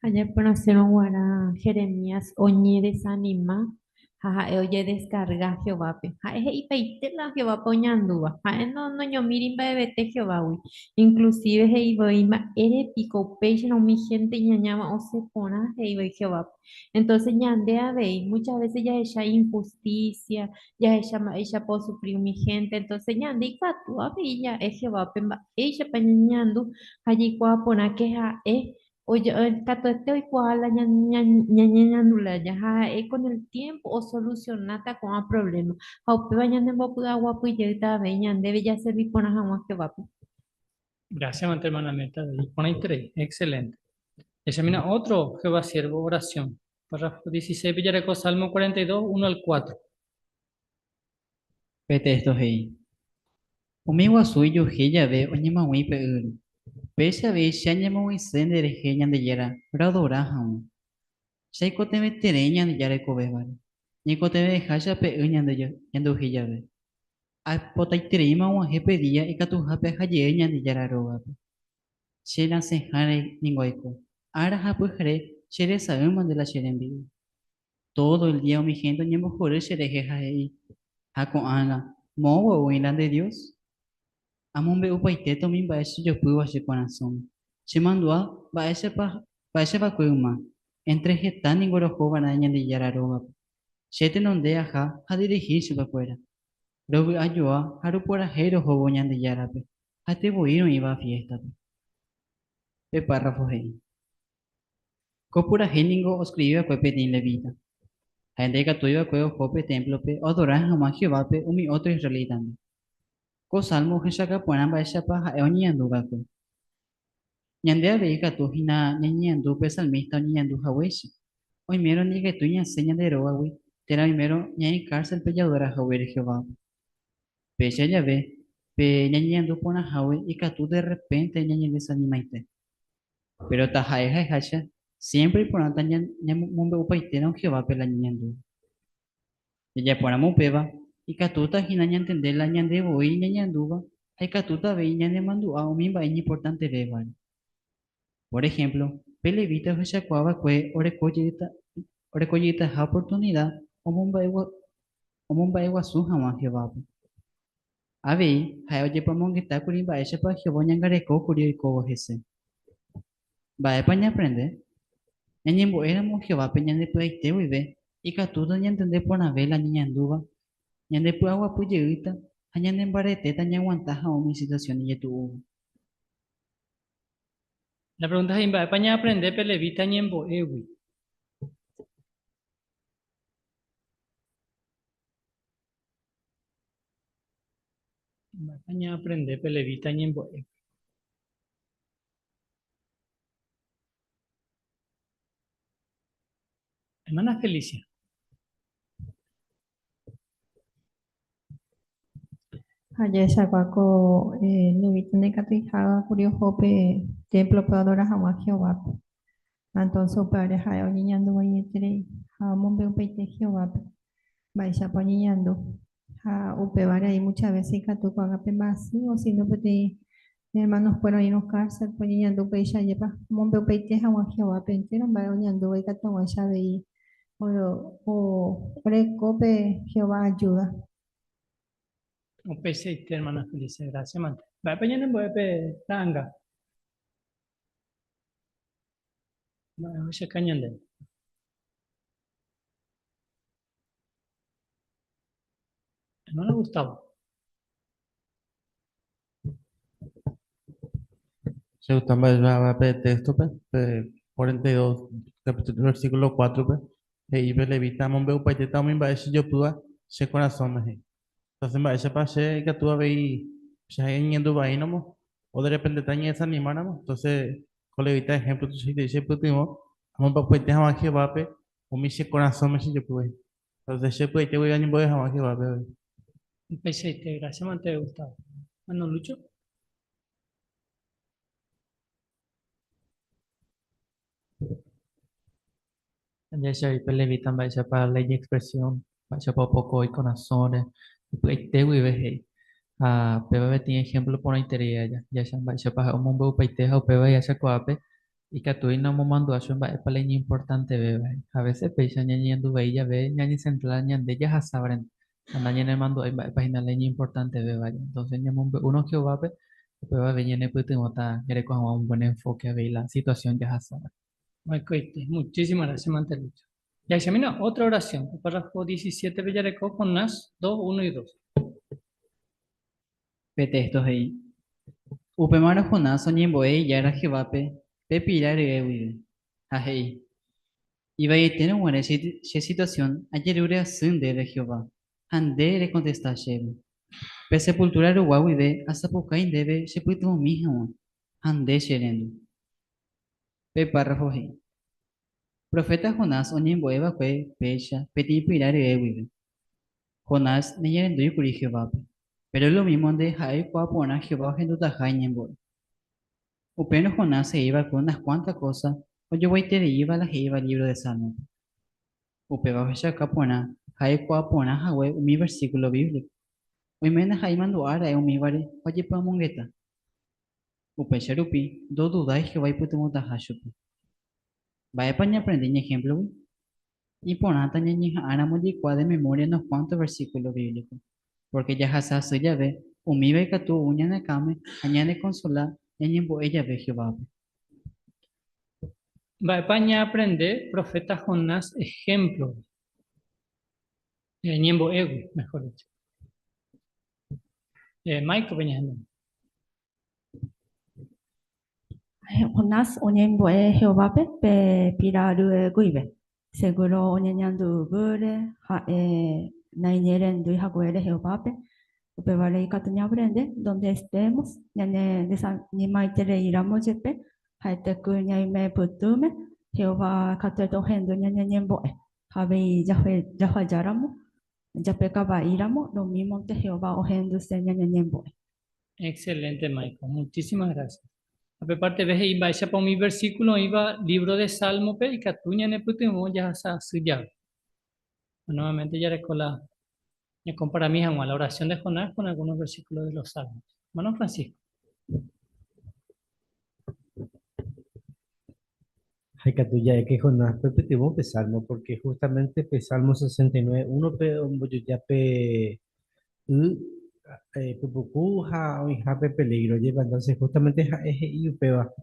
Ayer conocieron guara Jeremías oñe desanima. Jaja, oye descarga Jehová pe. Ja, y peite la Jehová poñandúa. Ja, no yo mirin ba bebete Jehová uy. Inclusive he iba ere pico peixe no mi gente ñañama o se pona he iba Jehová. Entonces ñande a ver, muchas veces ya ella injusticia, ya ella puede sufrir mi gente. Entonces ñande y catu a ver ya es Jehová pe ella pa ñandu allí cua pona que ja oye, cato este hoy cual la ñañanula ya con el tiempo o solucionata con el problema. Au pe bañan en bopu agua pues ya está veñan debe ya servir por agua que va. Gracias, Madre hermana Mirta. Y ponete ahí. Excelente. Examina otro Jehová siervo, oración. Párrafo 16, Villareco, Salmo 42, 1 al 4. Pete esto hei. Umiwa suyo heya ve onyema wi pe uru. Pese a ve shanyama wi sendere heya de yera. Rado raham. Shaiko te me tereña de yare kobebar. Niko te ve hasha pe uña de yendo heya ve. A potai terima wa hepe dia ikatu hape hayeña de yara roba. Shena se hare ningoiko. Ara hapu hare shere sauma de la sherembi. Todo el día mi gente ñemo jore shere heja hei. Hako ana. Mowa uilan de Dios. Amombe upaiteto min baeshi yo puedo hacer corazón. Se mandó baese pa kuema. Entre getan y gorojo banaña de yararoba. Shete nonde aja a dirigirse para afuera. Luego ayuda a ruporajero joboñan de yarape. A te voy iba a fiesta. De párrafo hei. Copura heningo escribe a cuepetín levita. Gente que tuyo cueo jope templo pe odoran jamás Jehová pe umi otro israelita. Ko salmo heshaka puenan baesha pa eoñiandu gaku. Ñandea veika tu hina ñañiandu pe salmista ñañiandu haweshi. Hoy mero ni que tu ñaseña de roawi. Tera primero ñai cárcel pelladora hawer Jehová. Pecha ya ve. Pe ñañiandu pona hawe y que tú de repente ñañi desanimaite. Pero tajaeja hasha. Siempre y por anta ñamumbe upaitena Jehová pe la ñañiandu. Ella ponamos peba. Y catuta hina entender la ñande voy ñanduba, hay catuta ve ñande mandu a un mimba es importante levar. Por ejemplo, pelevita se cuava que orecoyita ha oportunidad o mumba egua su jamás Jehová. A ver, hay oye pa mongueta curimba ese pa Jehová ñangareco curio y cobo ese. Va a paña aprende. Ñanimbo éramos Jehová peñande pleite y ve, y catuta ñantende por la vela ñanduba. Ñande pu agua pu yeita, añande embarete taña aguantaja o mi situación y tu. La pregunta es, ¿en España aprender pelevita ñembo ewi? En España aprender pelevita ñembo ewi. Hermana Felicia. Ayer sacaco levita de catijada curioso pe templo peadora jamás Jehová. Entonces padre jaya niñando voy entre jamón veo peite Jehová. Vais a poniendo a upevar ahí muchas veces que tu paga pe más o si no pues hermanos fueron y nos cárcel poniendo pe ya lleva mon veo peite jamás Jehová pe entero va oñando voy que tu ya veí o precope Jehová ayuda. Un PC, hermana Felicia, gracias, man. Va a peñar en boepe tanga. No, se cañan de. Hermano Gustavo. Se gustan va texto, 42, capítulo, versículo 4, y levita, mon veo paiteta, min va yo puda, se corazón, entonces va ese pase que tú veis, se ha yendo vainamos, o de repente taña esa animáramos, entonces, con levita ejemplo, tú dice, putimos, Vamos para pues te jamás que va pe, o mi se corazón me se yo pues. Entonces se pues te voy a ni voy jamás que va pe. Empecé, gracias, Mante, Gustavo. Bueno, Lucho. Ya se vi pelevitan vaya para ley de expresión, vaya para poco y corazones, pues te voy a ver. Peba tiene ejemplo por interés ya se vaya para un mundo paiteja o peba ya se coape y que tú no me mando a su para ley importante bebé. A veces pesa ñañi andu ya ve ñañi central ñan de ya saben. Anda ñane mando a página ley importante bebé. Entonces uno que va pe peba ve ñane puede nota quiere con un buen enfoque a ver la situación ya saben. Muchísimas gracias, Mante, Lucho. Ya examina otra oración, párrafo 17, Villareco, con nas 2, 1 y 2. Pete estos ahí. Upemaro Jonás soñemboe yara jebape, pepirare ewi. Ajei. Iba a tener una situación ayer ure ascende de Jehová. Ande le contesta Shebe. Pe sepultura ruwawi de hasta pucain debe sepultu mijo. Ande sherendo. Pe párrafo hei. Profeta Jonás oñemboe bakwe pecha peti pirare ewi. Jonás ne yerendo yukuri Jehová. Pero lo mismo de Jai Kuapona Jehová Genduta Jai Ñemboe. Upeno Jonás se iba con unas cuantas cosas, o yo voy te iba la iba libro de Salmo. Upeba Shaka Pona, Jai Kuapona Jahwe, mi versículo bíblico. Hoy mena Jai Manduara, mi vare, oye pa mongeta. Upe Sharupi, do dudáis que vai putumota Hashupi. Vaya paña aprendí un ejemplo, y ponata ñañija áramo de de memoria unos cuantos versículos bíblicos. Porque ya hasa se ya ve, umibe que tu uña na came, añade consola, ñañimbo ella ve Jehová. Va a España aprender profeta Jonás ejemplo. Ñembo ego, mejor dicho. Michael Peña. Jonás oñemboe Jehová pe piraru guibe. Seguro oñeñandu bure naineren du haguere Jehová pe. Upevale y catuña aprende donde estemos, ñane desanimaitere iramos jepe, haite cuña y me putume, Jehová catueto gendo ñane ñemboe. Habe ya falláramos, ya pecaba iramos, lo mismo que Jehová ojendo se ñane ñemboe. Excelente, Michael. Muchísimas gracias. A parte ves iba esa para mi versículo iba libro de Salmo pe y catuña ne putimo ya sa suya. Nuevamente ya recola me compara mi la oración de Jonás con algunos versículos de los Salmos. Hermano Francisco. Hay que tú ya que Jonás repetimos pe Salmo porque justamente pe Salmo 69 uno pe ya pe pupuja o hija pe peligro lleva entonces justamente es y peba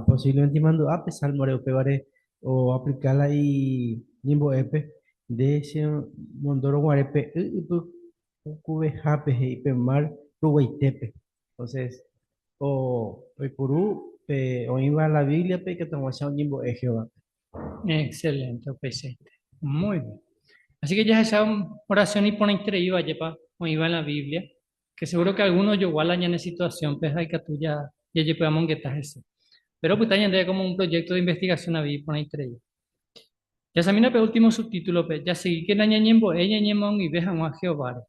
posiblemente mando a pe Salmo re pebare o aplicarla y nimbo epe de ese mondoro guarepe cube jape y pe mar ruguaitepe entonces o purú o iba a la Biblia pe que tomamos un nimbo e Jehová. Excelente, presente. Muy bien. Así que ya esa oración y pone increíble lleva o iba en la Biblia, que seguro que algunos yo igual en situación, pues hay que tú ya podamos que estás eso. Pero pues también como un proyecto de investigación a Biblia pone increíble. Ya se mira pe último subtítulo pe ya seguí que la ñañembo ella ñemón y vejan a Jehová.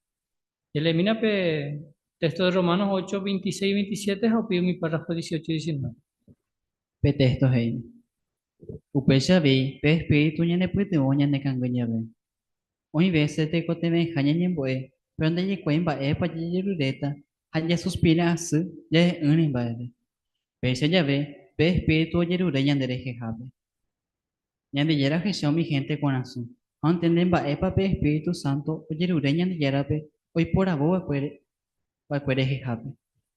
Y elimina pe texto de Romanos 8, 26 y 27 o pido mi párrafo 18 y 19. Pete estos ahí. Upesha ve, pe espíritu ñane puede oña ne cangueña ve. Hoy veces te cote me jaña ñemboe, pero ande ye cuemba pa yerureta, haya suspira asu, ya es un imbade. Pese ya ve, pe espíritu yerure ñandere jejabe. Ñande yera jeseo mi gente con asu. Antenden ba epa pe espíritu santo, o yerure ñande yera pe, hoy por abo va jejabe.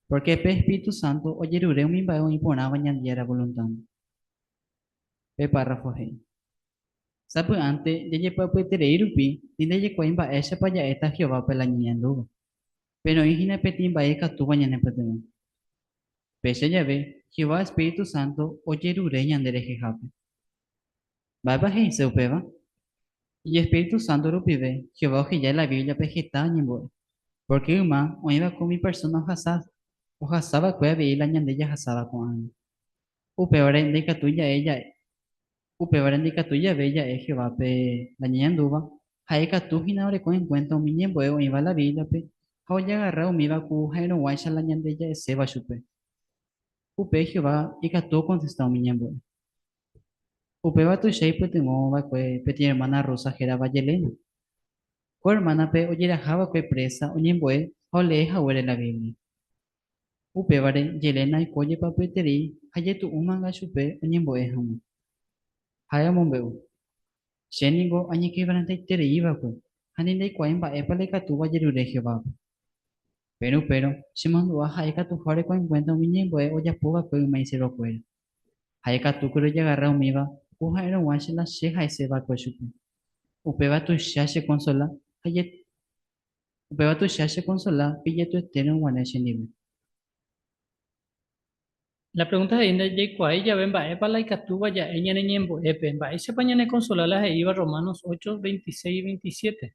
Porque pe espíritu santo, o yerure un imbade y ponaba ñande yera voluntad. Pe párrafo hei. Sabe ante de pa puetere irupi, tinde ye coimba esa pa ya eta Jehová pe la ñando. Pero hijina petimba eka tu bañane petemo. Pese ya ve, Jehová Espíritu Santo, oye rure ñandere jejape. Baba hei se upeba. Y Espíritu Santo rupive, Jehová oje ya la Biblia pejeta ñembo. Porque uma, oiba con mi persona o hasaba cueva y la ñande ya hasaba con año. Upeore de catuya ella Upe barandika tuya bella es Jehová pe la ñanduba. Haika tu hina ore con encuentro mi ñembo e iba la vida pe. Hao ya agarrao mi va ku haino waisha la ñandella e seba chupe. Upe Jehová y tu contestó mi ñembo. Upe va tu shei pe tengo va kwe pe ti hermana Rosa Jera Vallelena. Ko hermana pe oyera java kwe presa o ñembo e hao le hawere la Biblia. Upe vare Yelena y koye pa pe teri haye tu umanga chupe o ñembo e hamu. Haya mombeu. Sheningo añi que varante tere iba pues. Haninde cuaimba epale catuba yerure Jehová. Pero, se mandó a Jaika tu jore con encuentra un niño o ya puga pues me hicieron pues. Jaika tu creo ya agarra un miba. Uja era guanche la sheja y se va pues chupi. Upeba tu shashe consola. Hayet. Upeba tu shashe consola. Pille tu estero guaneche nivel. La pregunta es de Jay ya ven va para la catuba ya ella ñembo epe va ese pañane consolalas e iba Romanos 8, 26 y 27.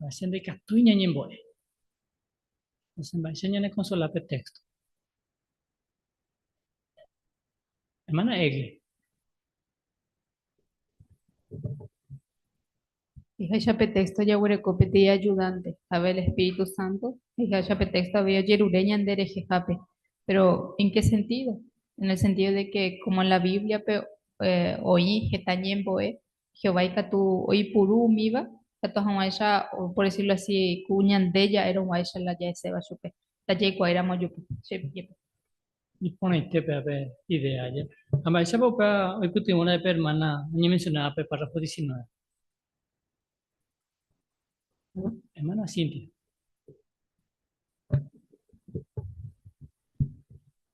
Va a de catuña ñembo e. Entonces va a enseñar consolar el texto. Hermana Egle. Hija chape texto ya huerecopete ayudante, sabe el Espíritu Santo. Hija chape texto había yerureña en derejejape. Pero ¿en qué sentido? En el sentido de que como en la Biblia oí getañembo Jehová y tu oí puru miba, cato hamaisha, o por decirlo así, cuñan de ella era un waisha la ya se va chupe. La ya era moyupe. Y ponete pe idea ya. Ama esa popa hoy putimos una de hermana, ni mencionaba pe párrafo 19. Hermana Cintia.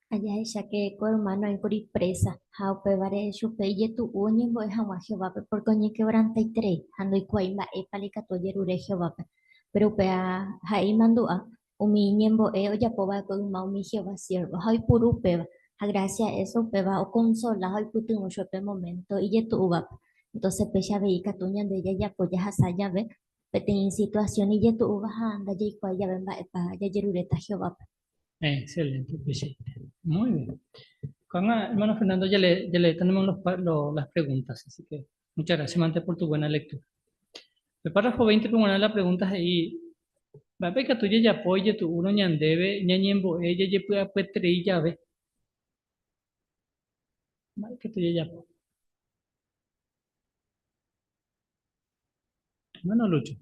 Allá ella que con hermano en curi presa, hao pe vare chupe y tu uñi bo hama Jehová pe por coñe quebranta y tre, hando y cuaima e palika to yerure Jehová pe. Pero pe a hai mandua, umi ñembo e o ya poba con ma umi Jehová siervo, hai puru pe a gracia eso pe va o consola hai putu un pe momento y tu uva. Entonces pe ya veí catuña de ella ya poya hasaya ve, pe ten situación y tu uva anda ya y cuaya ven va e pa ya yerure ta Jehová pe. Excelente, pues, muy bien. Con hermano Fernando ya le tenemos las preguntas, así que muchas gracias, Mante, por tu buena lectura. El párrafo 20, como una de las preguntas ahí, va a ver que tú ya apoye tu uno ñandebe, ñañembo, ella ya puede apretar y llave. Vale, que tú ya apoye. Hermano Lucho.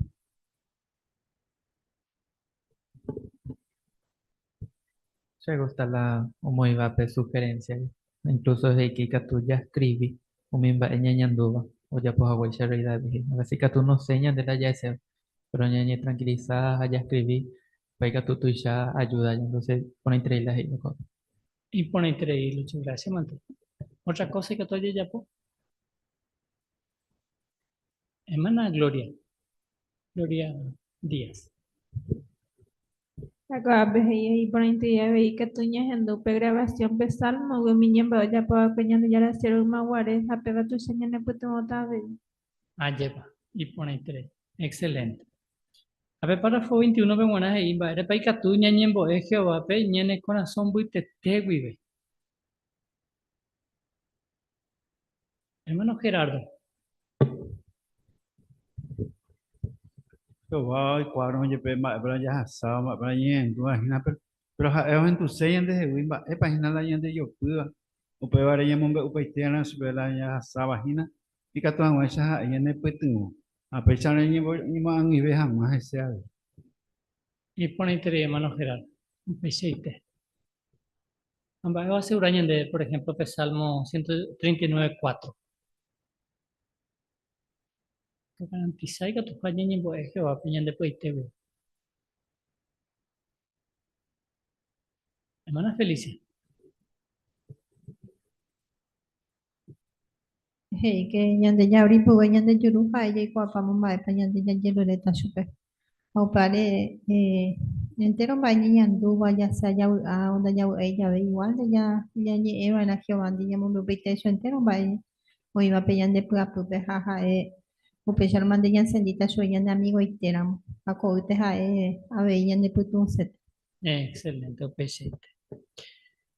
Se gusta la muy vape sugerencia. Incluso desde que tú ya escribí, o me va ñañanduba, o ya pues agua y realidad. Así que tú no señas de la ya ese, pero ñañe tranquilizada, ya escribí, para que tú ya ayuda, entonces pone entre las y loco. Y pone entre ahí, Lucho, gracias, Mante. Otra cosa que tú ya apoye. Hermana Gloria. Gloria Díaz. Acá ves ahí por entidad veí que tuñas en dupe grabación pe salmo, güey, mi ñembo ya puedo peñando ya la cierro maguares, a pega tu señal ne puto otra vez. Lleva. Y pone entre. Excelente. A ver, párrafo 21, ve buenas ahí, va. Eres paika tú, ñañembo, es Jehová, pe, ñene corazón, buite, te, vive. Hermano Gerardo. Jehová y cuadro oye pe ma pero ya sa ma pero yen tu imagina pero es en tu seyan de wimba e página la yen de yo puda o pe vare yen mombe upa itiana su la ya sa vagina y ka tu an esa yen ne petu a pesar de ni ma an ibe han ma ese Y pone entre hermano Gerardo. Peseite. Ambas va a ser de, por ejemplo, que Salmo 139, 4. Que garantiza que tu falla ni voy a Jehová, peñan después te veo. Hermana Felicia. Hey, que ñande ya abrí pues ñande yuruja y cuapa mamá pa ñande ya yerureta chupe. Au pare entero ba ni ñandu vaya sa ya a onda ya ella ve igual ya ni eva na Jehová ya mo be te eso entero ba o iba pe ñande pua pupe jaja o pe charman de ñan sendita so ñande amigo iteramo a ko te ja a ve ñande putun set. Excelente, peseite.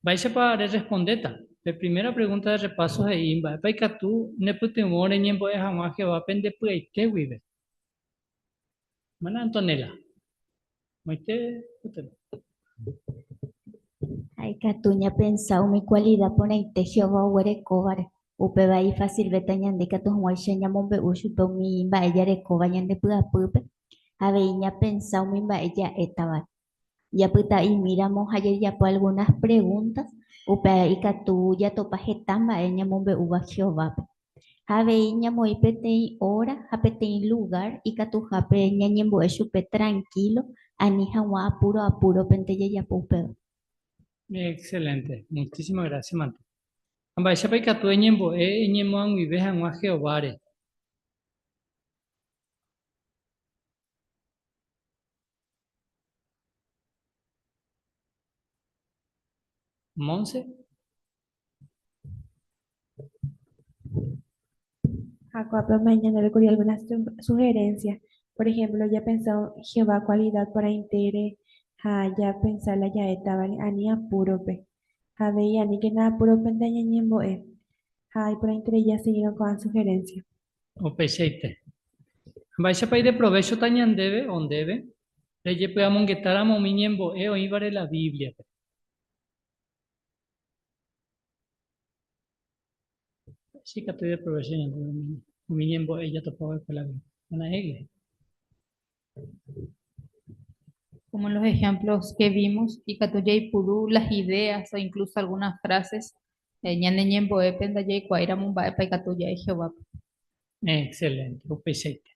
Vais para respondeta. La primera pregunta de repaso es imba. Paika tú ne putemore ñembo es jamás que va a pende pueite vive. Mana Antonella. Maite putelo. Ay, Catuña pensado mi cualidad por ahí te Jehová huere cobar. Upe va y fácil vete ñande que tus mueches ñamombe ushu pe mi ba ella de coba ñande puda pupe. Aveña pensado mi ba ella estaba. Ya puta y miramos ayer ya por algunas preguntas. Upe y Catu ya topa jetamba ella mombe uba Jehová. Aveña muy pete hora, apete lugar y Catu jape ñañembo eshupe tranquilo. Ani hawa apuro pente ya pupe. Excelente. Muchísimas gracias, Manto. Amba esa paika tú ñembo ñembo an vive jamás Jehová. Monse. Jacob mañana le ocurrió algunas sugerencias. Por ejemplo, ya pensó Jehová cualidad para intere, ya pensar la ya estaba ani apuro pe. Ja veía ni que nada puro pendaña ñembo y por intere ya siguieron con sugerencias. O peseite. Amba esa país de provecho tañan debe, on debe. Le llevamos que taramo mi ñembo o ibare la Biblia. Sí que estoy de provecho mi ñembo ella topaba con la Biblia. Una iglesia. Como los ejemplos que vimos, y Katuya y Purú, las ideas o incluso algunas frases, ñande ñembo penda y cuaira mumba y Katuya y Jehová. Excelente, o peseite.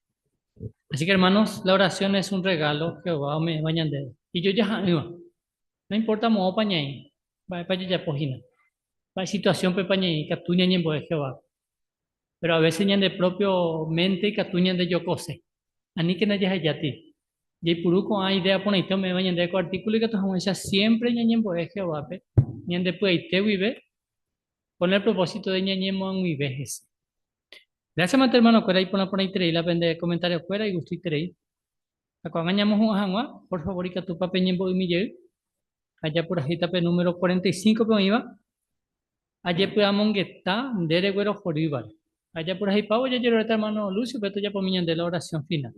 Así que hermanos, la oración es un regalo que va me bañan de. Y yo ya no importa mo pañai, va para ya pojina. Va situación pe pañai, Katuña ñembo de Jehová. Pero a veces ñan de propio mente y Katuña de yo cose. Ani que no ya ti. Y puru con a idea ponete me bañan de artículo y que todos siempre ñembo de Jehová pe. Ñan de pueite vive con el propósito de ñembo en mi vejez. Gracias, mate hermano, que ahí por ahí teréis la pende comentarios fuera y gusto y teréis. Acompañamos un ajangua, por favor, y que tu papel ñembo y mi allá por ahí tape número 45 que iba. Allá podamos que está de reguero joribar. Allá por ahí pavo, ya quiero hermano Lucio, pero tú ya por de la oración final.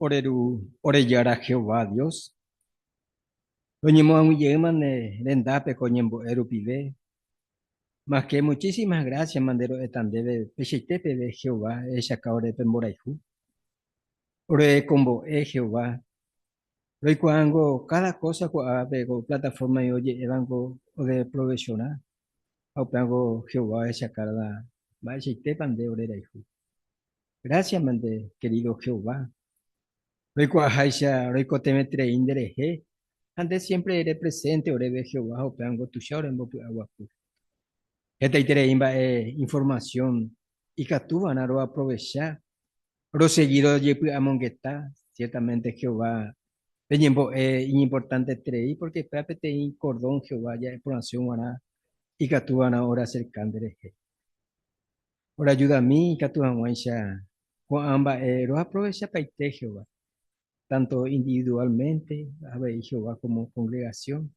orellar a Jehová Dios. Doñimo Anguilleman Rendape Coñembo Erupive. Más que muchísimas gracias, Mandero Etandebe, Pechitepe de Jehová, Eshakaore Pemboraihu. Ore combo Jehová. Roicuango cada cosa con plataforma y oye, evango o de profesional. Aupango Jehová Eshakara, Bachitepan de Oreraihu. Gracias, Mande, querido Jehová. Roicuajaisha, Roicotemetre Indereje. Antes siempre eres presente, Orebe Jehová, Aupango Tushore en Bopu Aguapu. Esta imba información y que tú van a aprovechar. Proseguido yepu amongueta, ciertamente Jehová. Peñembo importante trei porque pépete in cordón Jehová ya información van y que tú van ahora cercandere. Ahora ayuda a mí y que tú amuaisha. Con ambas lo aprovecha para Jehová. Tanto individualmente, a ver Jehová como congregación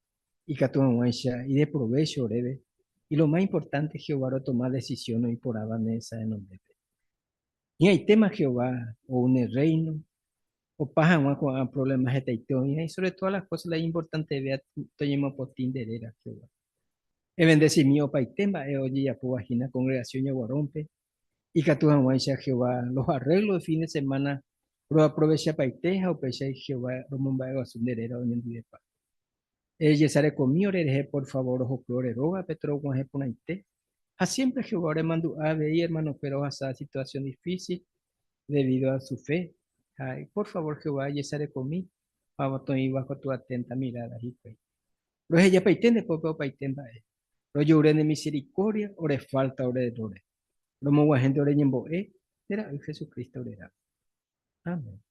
y que tú amuaisha y de provecho breve. Y lo más importante, Jehová va a tomar decisiones y por avanesa en nombre. Y hay temas Jehová, o un reino, o pajan con problemas de taitón, y sobre todas las cosas, la importante vea, toñemos potín de era Jehová. El bendecimiento paitema, oye, ya pugajina, congregación ya guarompe, y que tu amuancha Jehová, los arreglos de fin de semana, pero aprovecha paiteja, o pecha Jehová, romomba de basundera, o en el pa. Ella sale conmigo, por favor, ojo, flores, roba, petro, con jeponaite. A siempre Jehová le mandó a ver, hermano, pero a esa situación difícil debido a su fe. Ay, por favor, Jehová, ya sale conmigo. Vamos a ir bajo tu atenta mirada. Pero ella paitende, pues, paitenda. Pero yo oré de misericordia, oré falta, oré de oré. Lo mo gente oré en boé, era Jesucristo oré. Amén.